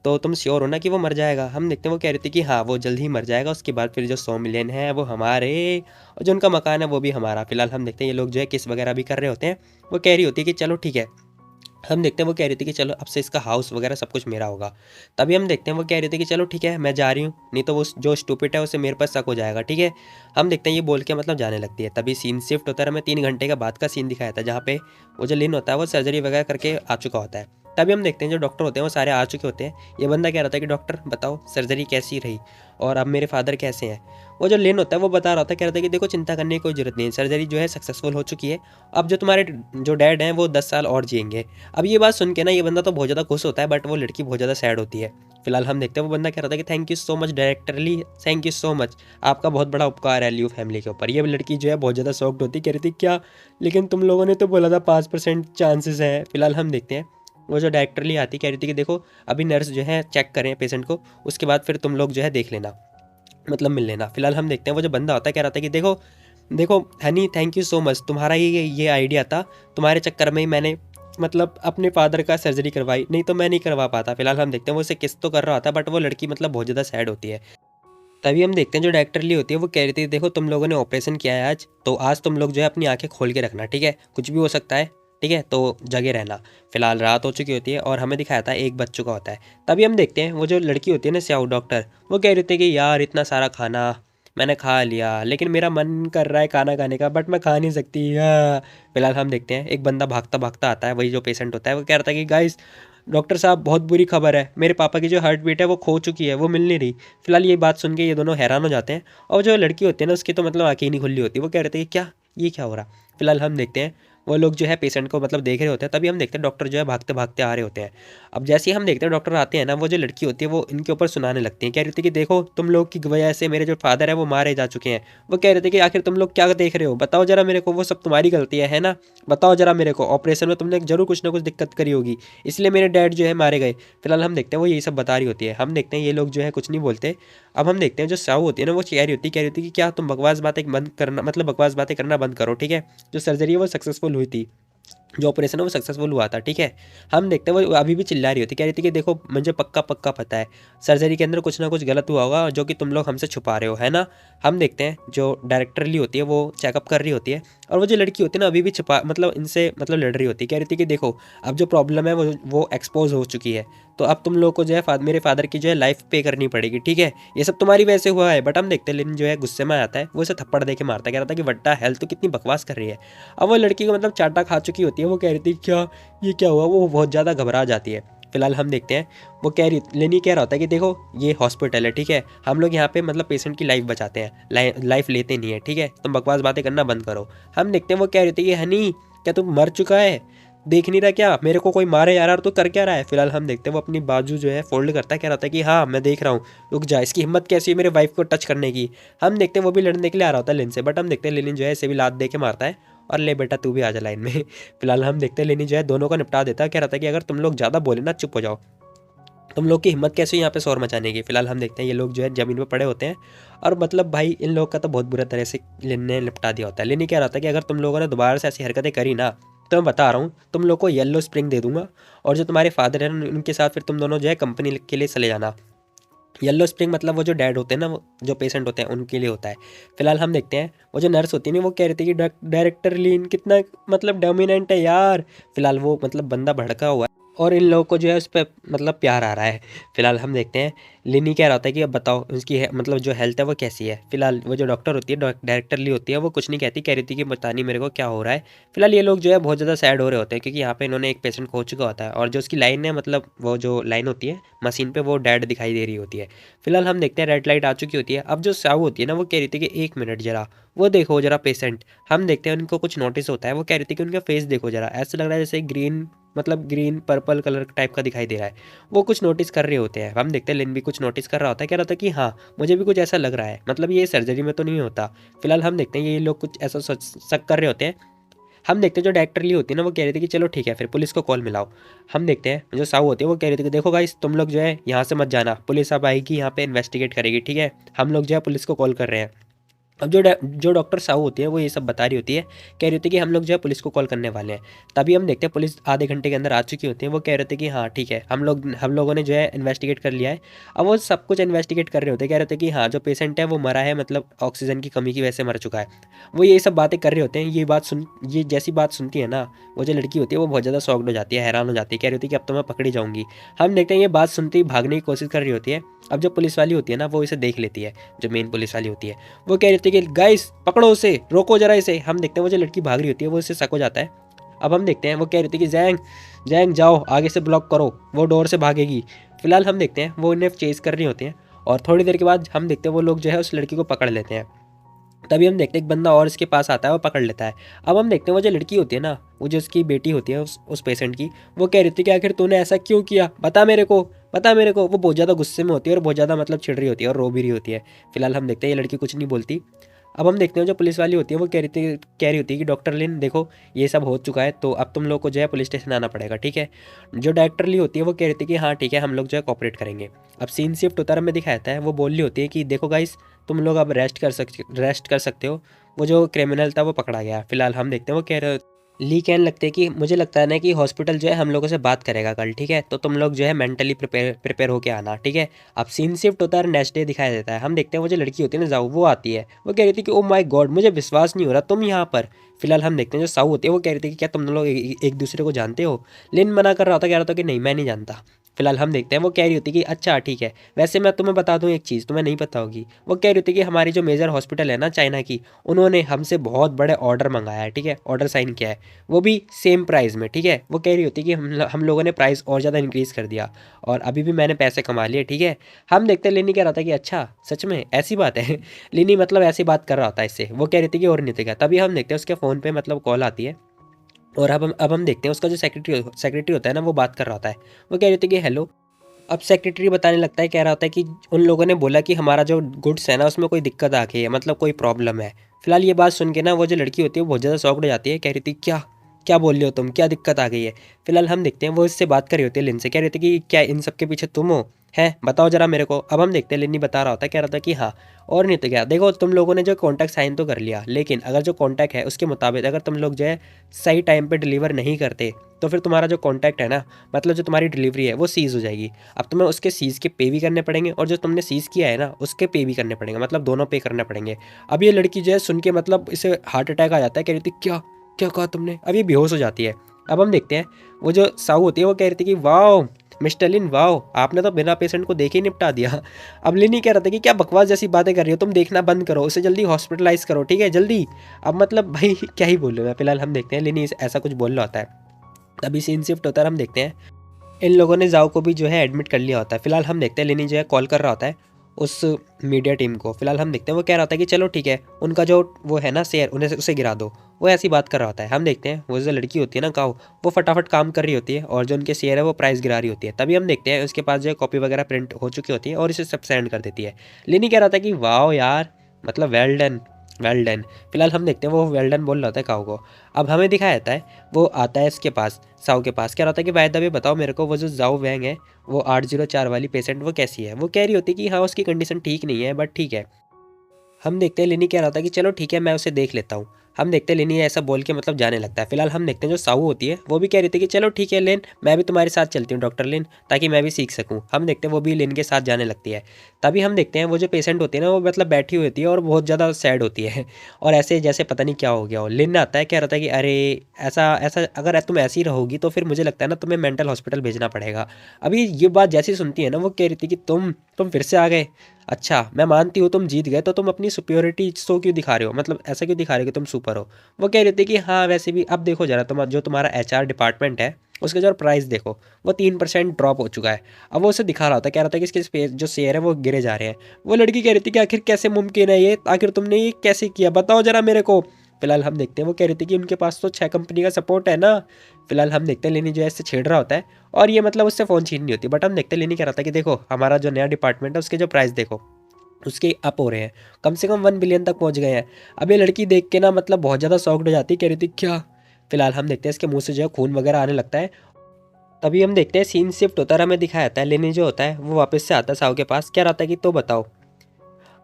तो तुम श्योर हो ना कि वो मर जाएगा। हम देखते हैं वो कह रही थी कि हाँ वो जल्द ही मर जाएगा, उसके बाद फिर जो 100 मिलियन है वो हमारे और जो उनका मकान है वो भी हमारा। फिलहाल हम देखते हैं ये लोग जो है किस वगैरह भी कर रहे होते हैं। वो कह रही होती है कि चलो ठीक है, हम देखते हैं वो कह रही थी कि चलो अब से इसका हाउस वगैरह सब कुछ मेरा होगा। तभी हम देखते हैं वो कह रही थी कि चलो ठीक है मैं जा रही हूँ, नहीं तो वो जो स्टूपिड है उसे मेरे पास शक हो जाएगा, ठीक है। हम देखते हैं ये बोल के मतलब जाने लगती है। तभी सीन शिफ्ट होता है, हमें 3 घंटे का बाद का सीन दिखाया था जहाँ पे वो जो लिन होता है वो सर्जरी वगैरह करके आ चुका होता है। तभी हम देखते हैं जो डॉक्टर होते हैं वो सारे आ चुके होते हैं। ये बंदा कह रहा था कि डॉक्टर बताओ सर्जरी कैसी रही और अब मेरे फादर कैसे हैं। वो जो लिन होता है वो बता रहा था, कह रहा था कि देखो चिंता करने की कोई ज़रूरत नहीं है, सर्जरी जो है सक्सेसफुल हो चुकी है, अब जो तुम्हारे जो डैड हैं वो 10 साल और जिएंगे। अब ये बात सुन के ना ये बंदा तो बहुत ज़्यादा खुश होता है, बट वो लड़की बहुत ज़्यादा सैड होती है। फिलहाल हम देखते हैं वो बंदा कह रहा था कि thank you so much director Lee, thank you so much, आपका बहुत बड़ा उपकार है लियो फैमिली के ऊपर। ये लड़की जो है बहुत ज़्यादा शॉक्ड होती, कह रही थी क्या, लेकिन तुम लोगों ने तो बोला था 5% चांसेस है। फिलहाल हम देखते हैं वो जो डायरेक्टर ली आती, कह रही थी कि देखो अभी नर्स जो है चेक करें पेशेंट को, उसके बाद फिर तुम लोग जो है देख लेना, मतलब मिल लेना। फिलहाल हम देखते हैं वो जो बंदा होता है कह रहा था कि देखो देखो Honey thank you so much, तुम्हारा ये आइडिया था, तुम्हारे चक्कर में ही मैंने मतलब अपने फादर का सर्जरी करवाई, नहीं तो मैं नहीं करवा पाता। फिलहाल हम देखते हैं वो इसे किस तो कर रहा था, बट वो लड़की मतलब बहुत ज़्यादा सैड होती है। तभी हम देखते हैं जो डायरेक्टर ली होती है वो कह रही थी देखो तुम लोगों ने ऑपरेशन किया है आज, तो आज तुम लोग जो है अपनी आंखें खोल के रखना, ठीक है, कुछ भी हो सकता है, ठीक है, तो जगे रहना। फिलहाल रात हो चुकी होती है और हमें दिखाया था 1 बज चुका होता है। तभी हम देखते हैं वो जो लड़की होती है ना स्याऊ डॉक्टर, वो कह रही थी कि यार इतना सारा खाना मैंने खा लिया, लेकिन मेरा मन कर रहा है खाना खाने का, बट मैं खा नहीं सकती। फिलहाल हम देखते हैं एक बंदा भागता भागता आता है, वही जो पेशेंट होता है, वो कह रहा था कि गाइस डॉक्टर साहब बहुत बुरी खबर है, मेरे पापा की जो हार्ट बीट है वो खो चुकी है, वो मिल नहीं रही। फिलहाल ये बात सुन के ये दोनों हैरान हो जाते हैं, और जो लड़की होती है ना उसकी तो मतलब आंखें ही नहीं खुली होती, वो कह रहे थे कि क्या ये क्या हो रहा। फिलहाल हम देखते हैं वो लोग जो है पेशेंट को मतलब देख रहे होते हैं, तभी हम देखते हैं डॉक्टर जो है भागते भागते आ रहे होते हैं। अब जैसे ही हम देखते हैं डॉक्टर आते हैं ना, वो जो लड़की होती है वो इनके ऊपर सुनाने लगती है, कह रही थी कि देखो तुम लोग की वजह से मेरे जो फादर है वो मारे जा चुके हैं। वो कह रहे थे कि आखिर तुम लोग क्या देख रहे हो, बताओ जरा मेरे को, वो सब तुम्हारी गलती है ना। बताओ जरा मेरे को, ऑपरेशन में तुमने जरूर कुछ ना कुछ दिक्कत करी होगी, इसलिए मेरे डैड जो है मारे गए। फिलहाल हम देखते हैं वो यही सब बता रही होती है। हम देखते हैं ये लोग जो है कुछ नहीं बोलते। अब हम देखते हैं जो साहू होती है ना, वो कह रही होती है कि क्या तुम बकवास बातें बंद करना, मतलब बकवास बातें करना बंद करो, ठीक है। जो सर्जरी है वो सक्सेसफुल हुई थी, जो ऑपरेशन है वो सक्सेसफुल हुआ था, ठीक है। हम देखते हैं वो अभी भी चिल्ला रही होती, कह रही थी कि देखो मुझे पक्का पक्का पता है सर्जरी के अंदर कुछ ना कुछ गलत हुआ होगा जो कि तुम लोग हमसे छुपा रहे हो, है ना। हम देखते हैं जो डायरेक्टरली होती है वो चेकअप कर रही होती है, और वो जो लड़की होती है ना अभी भी छुपा मतलब इनसे मतलब लड़ रही होती है, कह रही थी कि देखो अब जो प्रॉब्लम है वो एक्सपोज हो चुकी है, तो अब तुम लोग को जो है मेरे फादर की जो है लाइफ पे करनी पड़ेगी, ठीक है। ये सब तुम्हारी वजह से हुआ है। बट हम देखते हैं लेकिन जो है गुस्से में आता है, वो इसे थप्पड़ दे के मारता है, कह रहा था कि वट्टा हेल्थ तो कितनी बकवास कर रही है। अब वो लड़की को मतलब चाटा खा चुकी होती है, वो कह रही थी क्या ये क्या हुआ, वो बहुत ज़्यादा घबरा जाती है। फिलहाल हम देखते हैं वो लेनी कह रहा होता है कि देखो ये हॉस्पिटल है, ठीक है, हम लोग यहाँ पे मतलब पेशेंट की लाइफ बचाते हैं, लाइफ लेते नहीं है, ठीक है, तुम बकवास बातें करना बंद करो। हम देखते हैं वो कह रही थी कि हनी क्या तुम मर चुका है, देख नहीं रहा क्या मेरे को कोई मारे यार, और तो कर क्या रहा है। फिलहाल हम देखते हैं वो अपनी बाजू जो है फोल्ड करता है, कह रहा था कि हाँ मैं देख रहा हूँ, रुक जा, इसकी हिम्मत कैसी है मेरे वाइफ को टच करने की। हम देखते हैं वो भी लड़ने के लिए आ रहा होता है लिन से, बट हम देखते हैं लिन जो है इसे भी लात दे के मारता है, और ले बेटा तू भी आ जा लाइन में। फिलहाल हम देखते हैं लेनी जो है दोनों को निपटा देता है, कह रहा था कि अगर तुम लोग ज़्यादा बोले ना चुप हो जाओ, तुम लोग की हिम्मत कैसे यहाँ पे शोर मचाने की। फिलहाल हम देखते हैं ये लोग जो है ज़मीन पर पड़े होते हैं, और मतलब भाई इन लोग का तो बहुत बुरा तरह से लिन ने निपटा दिया होता है। लिन कह रहा था कि अगर तुम लोगों ने दोबारा से ऐसी हरकतें करी ना, तो मैं बता रहा हूँ तुम लोग को येलो स्प्रिंग दे दूंगा, और जो तुम्हारे फादर हैं उनके साथ फिर तुम दोनों जो है कंपनी के लिए चले जाना। येलो स्प्रिंग मतलब वो जो डैड होते हैं ना, जो पेशेंट होते हैं उनके लिए होता है। फिलहाल हम देखते हैं वो जो नर्स होती है ना, वो कह रही थी कि डायरेक्टर लीन कितना मतलब डोमिनेंट है यार। फिलहाल वो मतलब बंदा भड़का हुआ है, और इन लोगों को जो है उस पर मतलब प्यार आ रहा है। फिलहाल हम देखते हैं लिनी कह रहा होता है कि अब बताओ उसकी मतलब जो हेल्थ है वो कैसी है। फिलहाल वो जो डॉक्टर होती है डायरेक्टरली होती है, वो कुछ नहीं कहती, कह रही थी कि बता नहीं मेरे को क्या हो रहा है। फिलहाल ये लोग जो है बहुत ज़्यादा सैड हो रहे होते हैं, क्योंकि यहाँ पे इन्होंने एक पेशेंट खो चुका होता है, और जो उसकी लाइन है मतलब वो जो लाइन होती है मशीन पे वो डेड दिखाई दे रही होती है। फिलहाल हम देखते हैं रेड लाइट आ चुकी होती है। अब जो साहू होती है ना, वो कह रही थी कि एक मिनट जरा वो देखो जरा पेशेंट। हम देखते हैं उनको कुछ नोटिस होता है, वो कह रही थी कि उनका फेस देखो जरा, ऐसा लग रहा है जैसे ग्रीन मतलब ग्रीन पर्पल कलर टाइप का दिखाई दे रहा है। वो कुछ नोटिस कर रहे होते हैं। हम देखते हैं लिन भी कुछ नोटिस कर रहा होता है, कह रहा था कि हाँ मुझे भी कुछ ऐसा लग रहा है, मतलब ये सर्जरी में तो नहीं होता। फिलहाल हम देखते हैं ये लोग कुछ ऐसा शक कर रहे होते हैं। हम देखते हैं जो डायरेक्टरली होती है ना, वो कह रही थी कि चलो ठीक है फिर पुलिस को कॉल मिलाओ। हम देखते हैं जो साहू होती है वो कह रही थी कि देखो गाइस तुम लोग जो है यहाँ से मत जाना, पुलिस अब आएगी यहाँ पे इन्वेस्टिगेट करेगी, ठीक है। हम लोग जो है पुलिस को कॉल कर रहे हैं। अब जो डॉक्टर साहू होती है वो ये सब बता रही होती है, कह रही होती है कि हम लोग जो है पुलिस को कॉल करने वाले हैं। तभी हम देखते हैं पुलिस आधे घंटे के अंदर आ चुकी होती है। वो कह रहे थे कि हाँ ठीक है हम लोगों ने जो है इन्वेस्टिगेट कर लिया है। अब वो सब कुछ इन्वेस्टिगेट कर रहे होते हैं, कह रहे थे कि हाँ जो पेशेंट है वो मरा है, मतलब ऑक्सीजन की कमी की वजह से मर चुका है। वो ये सब बातें कर रहे होते हैं। ये जैसी बात सुनती है ना, वो जो लड़की होती है वो बहुत ज़्यादा शॉक्ड हो जाती है, हैरान हो जाती है, कह रही होती है कि अब तो मैं पकड़ी जाऊँगी। हम देखते हैं ये बात सुनते ही भागने की कोशिश कर रही होती है। अब जो पुलिस वाली होती है ना, वो इसे देख लेती है, जो मेन पुलिस वाली होती है। वो कह रही थी कि गाइस पकड़ो उसे, रोको जरा इसे। हम देखते हैं वो जो लड़की भाग रही होती है वो इससे शक हो जाता है। अब हम देखते हैं वो कह रही थी कि जैंग जैंग जाओ आगे से ब्लॉक करो, वो डोर से भागेगी। फिलहाल हम देखते हैं वो इन्हें चेस कर रही होती हैं, और थोड़ी देर के बाद हम देखते हैं वो लोग जो है उस लड़की को पकड़ लेते हैं। तभी हम देखते हैं एक बंदा और इसके पास आता है, वो पकड़ लेता है। अब हम देखते हैं वो जो लड़की होती है ना, वो जो उसकी बेटी होती है उस पेशेंट की, वो कह रही थी कि आखिर तूने ऐसा क्यों किया, बता मेरे को, बता मेरे को। वो बहुत ज़्यादा गुस्से में होती है और बहुत ज़्यादा मतलब चिढ़ रही होती है और रो भी रही होती है। फिलहाल हम देखते हैं ये लड़की कुछ नहीं बोलती। अब हम देखते हैं जो पुलिस वाली होती है वो कह रही होती है कि डॉक्टर लिन देखो ये सब हो चुका है, तो अब तुम लोग को जो है पुलिस स्टेशन आना पड़ेगा, ठीक है। जो डायरेक्टर ली होती है वो कह रही थी कि हाँ ठीक है हम लोग जो है कॉपरेट करेंगे। अब सीन शिफ्ट होता है, हमें दिखाता है वो बोल रही होती है कि देखो गाइस तुम लोग अब रेस्ट कर सकते हो, वो जो क्रिमिनल था वो पकड़ा गया। फिलहाल हम देखते हैं वो कह रहे ली कहने लगते हैं कि मुझे लगता है ना कि हॉस्पिटल जो है हम लोगों से बात करेगा कल, ठीक है, तो तुम लोग जो है मेंटली प्रिपेयर होके आना, ठीक है। अब सीन शिफ्ट होता है, नेक्स्ट डे दिखाया देता है। हम देखते हैं वो जो लड़की होती है ना जाऊ, वो आती है, वो कह रही थी कि ओ माय गॉड मुझे विश्वास नहीं हो रहा तुम यहाँ पर। फिलहाल हम देखते हैं जो साऊ होती है वो कह रही थी कि क्या तुम लोग एक दूसरे को जानते हो। लिन मना कर रहा था, कह रहा था कि नहीं मैं नहीं जानता। फिलहाल हम देखते हैं वो कह रही होती कि अच्छा ठीक है, वैसे मैं तुम्हें बता दूं एक चीज़ तुम्हें नहीं पता होगी। वो कह रही होती कि हमारी जो मेजर हॉस्पिटल है ना चाइना की, उन्होंने हमसे बहुत बड़े ऑर्डर मंगाया है, ठीक है, ऑर्डर साइन किया है, वो भी सेम प्राइस में, ठीक है। वो कह रही होती कि हम लोगों ने प्राइस और ज़्यादा इंक्रीज़ कर दिया और अभी भी मैंने पैसे कमा लिए, ठीक है। हम देखते हैं लिनी कह रहा था कि अच्छा सच में ऐसी बात है। लिनी मतलब ऐसी बात कर रहा था इससे, वो कह रही थी कि और नहीं तो क्या। तभी हम देखते हैं उसके फ़ोन पे मतलब कॉल आती है और अब हम देखते हैं उसका जो सेक्रेटरी होता है ना वो बात कर रहा होता है। वो कह रही थी कि हेलो। अब सेक्रेटरी बताने लगता है, कह रहा होता है कि उन लोगों ने बोला कि हमारा जो गुड्स है ना उसमें कोई दिक्कत आ गई है, मतलब कोई प्रॉब्लम है। फिलहाल ये बात सुन के ना वो जो लड़की होती है वो बहुत ज़्यादा शॉक्ड हो जाती है, कह रही थी क्या क्या बोल रहे हो तुम, क्या दिक्कत आ गई है। फिलहाल हम देखते हैं वो इससे बात कर रही होती है लिन से, कह रही थी कि क्या इन सब के पीछे तुम हो, है बताओ जरा मेरे को। अब हम देखते हैं लिनी बता रहा होता है, कह रहा था कि हाँ और नहीं तो क्या, देखो तुम लोगों ने जो कॉन्टैक्ट साइन तो कर लिया, लेकिन अगर जो कॉन्टैक्ट है उसके मुताबिक अगर तुम लोग जो है सही टाइम पे डिलीवर नहीं करते तो फिर तुम्हारा जो कॉन्टैक्ट है ना, मतलब जो तुम्हारी डिलीवरी है वो सीज़ हो जाएगी। अब तुम्हें उसके सीज़ के पे भी करने पड़ेंगे और जो तुमने सीज़ किया है ना उसके पे भी करने पड़ेंगे, मतलब दोनों पे करने पड़ेंगे। अब ये लड़की जो है सुन के मतलब इसे हार्ट अटैक आ जाता है, कह रही थी क्या क्या कहा तुमने, अब ये बेहोश हो जाती है। अब हम देखते हैं वो जो साहू होती है वो कह रही थी कि वाह मिस्टर लिन वाह, आपने तो बिना पेशेंट को देखे ही निपटा दिया। अब लिन ही कह रहा था कि क्या बकवास जैसी बातें कर रही हो तुम, देखना बंद करो उसे, जल्दी हॉस्पिटलाइज करो, ठीक है जल्दी। अब मतलब भाई क्या ही बोलूँ मैं। फिलहाल हम देखते हैं लिन ऐसा कुछ बोल रहा होता है। तभी सीन शिफ्ट होता है, हम देखते हैं इन लोगों ने जाओ को भी जो है एडमिट कर लिया होता है। फिलहाल हम देखते हैं लिनी जो है कॉल कर रहा होता है उस मीडिया टीम को। फिलहाल हम देखते हैं वो कह रहा होता है कि चलो ठीक है उनका जो वो है ना शेयर उन्हें उसे गिरा दो, वो ऐसी बात कर रहा होता है। हम देखते हैं वो जो लड़की होती है ना काऊ, वो फटाफट काम कर रही होती है और जो उनके शेयर है वो प्राइस गिरा रही होती है। तभी हम देखते हैं उसके पास जो है कॉपी वगैरह प्रिंट हो चुकी होती है और इसे सब सेंड कर देती है। लिनी कह रहा था कि वाह यार, मतलब वेल डन वेल डन। फिलहाल हम देखते हैं वो वेल डन बोल रहा था काऊ को। अब हमें दिखाया जाता है वो आता है इसके पास साऊ के पास, कह रहा था कि वायदा भी बताओ मेरे को वो जो जाओ वैंग है वो 804 वाली पेशेंट वो कैसी है। वो कह रही होती कि हाँ उसकी कंडीशन ठीक नहीं है बट ठीक है। हम देखते हैं लिनी कह रहा था कि चलो ठीक है मैं उसे देख लेता हूँ। हम देखते हैं लिनी ऐसा बोल के मतलब जाने लगता है। फिलहाल हम देखते हैं जो साहू होती है वो भी कह रही थी कि चलो ठीक है लिन, मैं भी तुम्हारे साथ चलती हूँ डॉक्टर लिन, ताकि मैं भी सीख सकूँ। हम देखते हैं वो भी लिन के साथ जाने लगती है। तभी हम देखते हैं वो जो पेशेंट होती है ना वो मतलब बैठी हुई होती है और बहुत ज़्यादा सैड होती है और ऐसे जैसे पता नहीं क्या हो गया हो। लिन आता है, कह रहा था कि अरे ऐसा ऐसा अगर तुम ऐसी रहोगी तो फिर मुझे लगता है ना तुम्हें मेंटल हॉस्पिटल भेजना पड़ेगा। अभी ये बात जैसी सुनती है ना वो कह रही थी कि तुम फिर से आ गए। अच्छा मैं मानती हूँ तुम जीत गए तो तुम अपनी सुप्योरिटी शो क्यों दिखा रहे हो, मतलब ऐसा क्यों दिखा रहे हो कि तुम सुपर हो। वो कह रहे थे कि हाँ वैसे भी अब देखो जरा तुम जो तुम्हारा एचआर डिपार्टमेंट है उसका जो प्राइस देखो वो 3% ड्रॉप हो चुका है। अब वो उसे दिखा रहा था, कह रहा था कि इसके जो शेयर है वो गिरे जा रहे हैं। वो लड़की कह रही थी कि आखिर कैसे मुमकिन है ये, आखिर तुमने ये कैसे किया बताओ जरा मेरे को। फिलहाल हम देखते हैं वो कह रही थी कि उनके पास तो 6 कंपनी का सपोर्ट है ना। फिलहाल हम देखते हैं लेनी जो है इससे छेड़ रहा होता है और ये मतलब उससे फ़ोन छीननी होती है। बट हम देखते हैं लेनी कह रहा था कि देखो हमारा जो नया डिपार्टमेंट है उसके जो प्राइस देखो उसके अप हो रहे हैं, कम से कम 1 बिलियन तक पहुंच गए हैं। अब ये लड़की देख के ना मतलब बहुत ज़्यादा शॉक्ड हो जाती है, कह रही थी क्या। फिलहाल हम देखते हैं इसके मुंह से जो है खून वगैरह आने लगता है। तभी हम देखते हैं सीन शिफ्ट होता है, हमें दिखाया जाता है लेनी जो होता है वो वापस से आता है साहू के पास, क्या रहता है कि तो बताओ।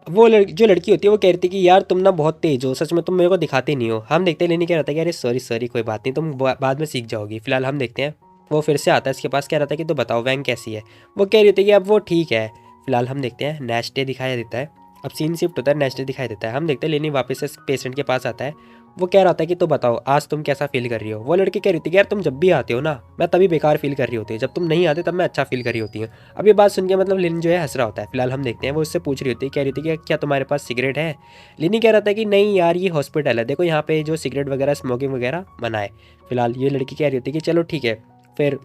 वो जो लड़की होती है वो कह रही थी कि यार तुम ना बहुत तेज हो, सच में तुम मेरे को दिखाते नहीं हो। हम देखते हैं लेनी क्या रहता है कि अरे सॉरी सॉरी कोई बात नहीं, तुम बाद में सीख जाओगी। फिलहाल हम देखते हैं वो फिर से आता है इसके पास, कह रहा था कि तो बताओ वैंग कैसी है। वो कह रही थी कि अब वो ठीक है। फिलहाल हम देखते हैं नेक्स्ट डे दिखाया देता है। अब सीन शिफ्ट होता है, नेक्स्ट डे दिखाई देता है। हम देखते हैं लेनी वापस से पेशेंट के पास आता है। वो कह रहा था कि तो बताओ आज तुम कैसा फील कर रही हो। वो लड़की कह रही थी कि यार तुम जब भी आते हो ना मैं तभी बेकार फील कर रही होती है, जब तुम नहीं आते तब मैं अच्छा फील कर रही होती हूँ। अब ये बात सुन के मतलब लिन जो है हंस रहा होता है। फिलहाल हम देखते हैं वो उससे पूछ रही होती है, कह रही थी कि क्या तुम्हारे पास सिगरेट है। लिनी कह रहा था कि नहीं यार ये हॉस्पिटल है, देखो यहाँ पे जो सिगरेट वगैरह स्मोकिंग वगैरह मना है। फिलहाल ये लड़की कह रही होती है कि चलो ठीक है फिर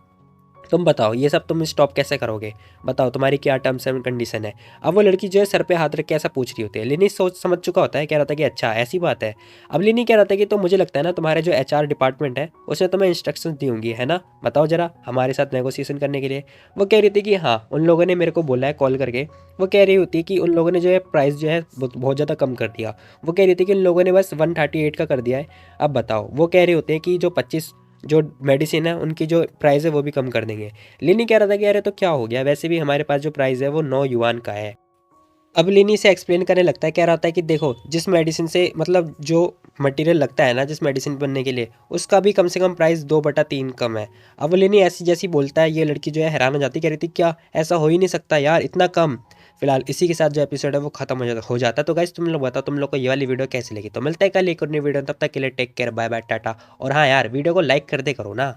तुम बताओ ये सब तुम स्टॉप कैसे करोगे, बताओ तुम्हारी क्या टर्म्स एंड कंडीशन है। अब वो लड़की जो है सर पे हाथ रख के ऐसा पूछ रही होती है। लिनी सोच समझ चुका होता है, कह रहा था कि अच्छा ऐसी बात है। अब लिनी कह रहा था कि तो मुझे लगता है ना तुम्हारे जो एचआर डिपार्टमेंट है उसने तुम्हें इंस्ट्रक्शंस दी होंगी है ना, बताओ जरा हमारे साथ नेगोशिएशन करने के लिए। वो कह रही थी कि हाँ उन लोगों ने मेरे को बोला है कॉल करके। वो कह रही होती है कि उन लोगों ने जो है प्राइस जो है बहुत ज़्यादा कम कर दिया। वो कह रही थी कि उन लोगों ने बस 138 का कर दिया है। अब बताओ वो कह रहे होते हैं कि जो 25 जो मेडिसिन है उनकी जो प्राइस है वो भी कम कर देंगे। लिनी कह रहा था कि अरे तो क्या हो गया, वैसे भी हमारे पास जो प्राइस है वो 9 युआन का है। अब लिनी से एक्सप्लेन करने लगता है, कह रहा होता है कि देखो जिस मेडिसिन से मतलब जो मटेरियल लगता है ना जिस मेडिसिन बनने के लिए उसका भी कम से कम प्राइस 2/3 कम है। अब वो लिनी ऐसी जैसी बोलता है ये लड़की जो है हैरान हो जाती, कह रही थी क्या ऐसा हो ही नहीं सकता यार इतना कम। फिलहाल इसी के साथ जो एपिसोड है वो खत्म हो जाता है। तो गाइस तुम लोग बताओ तुम लोग को ये वाली वीडियो कैसी लगी। तो मिलता है कल एक और नई वीडियो, तब तक के लिए टेक केयर बाय बाय टाटा। और हाँ यार वीडियो को लाइक कर दे करो ना।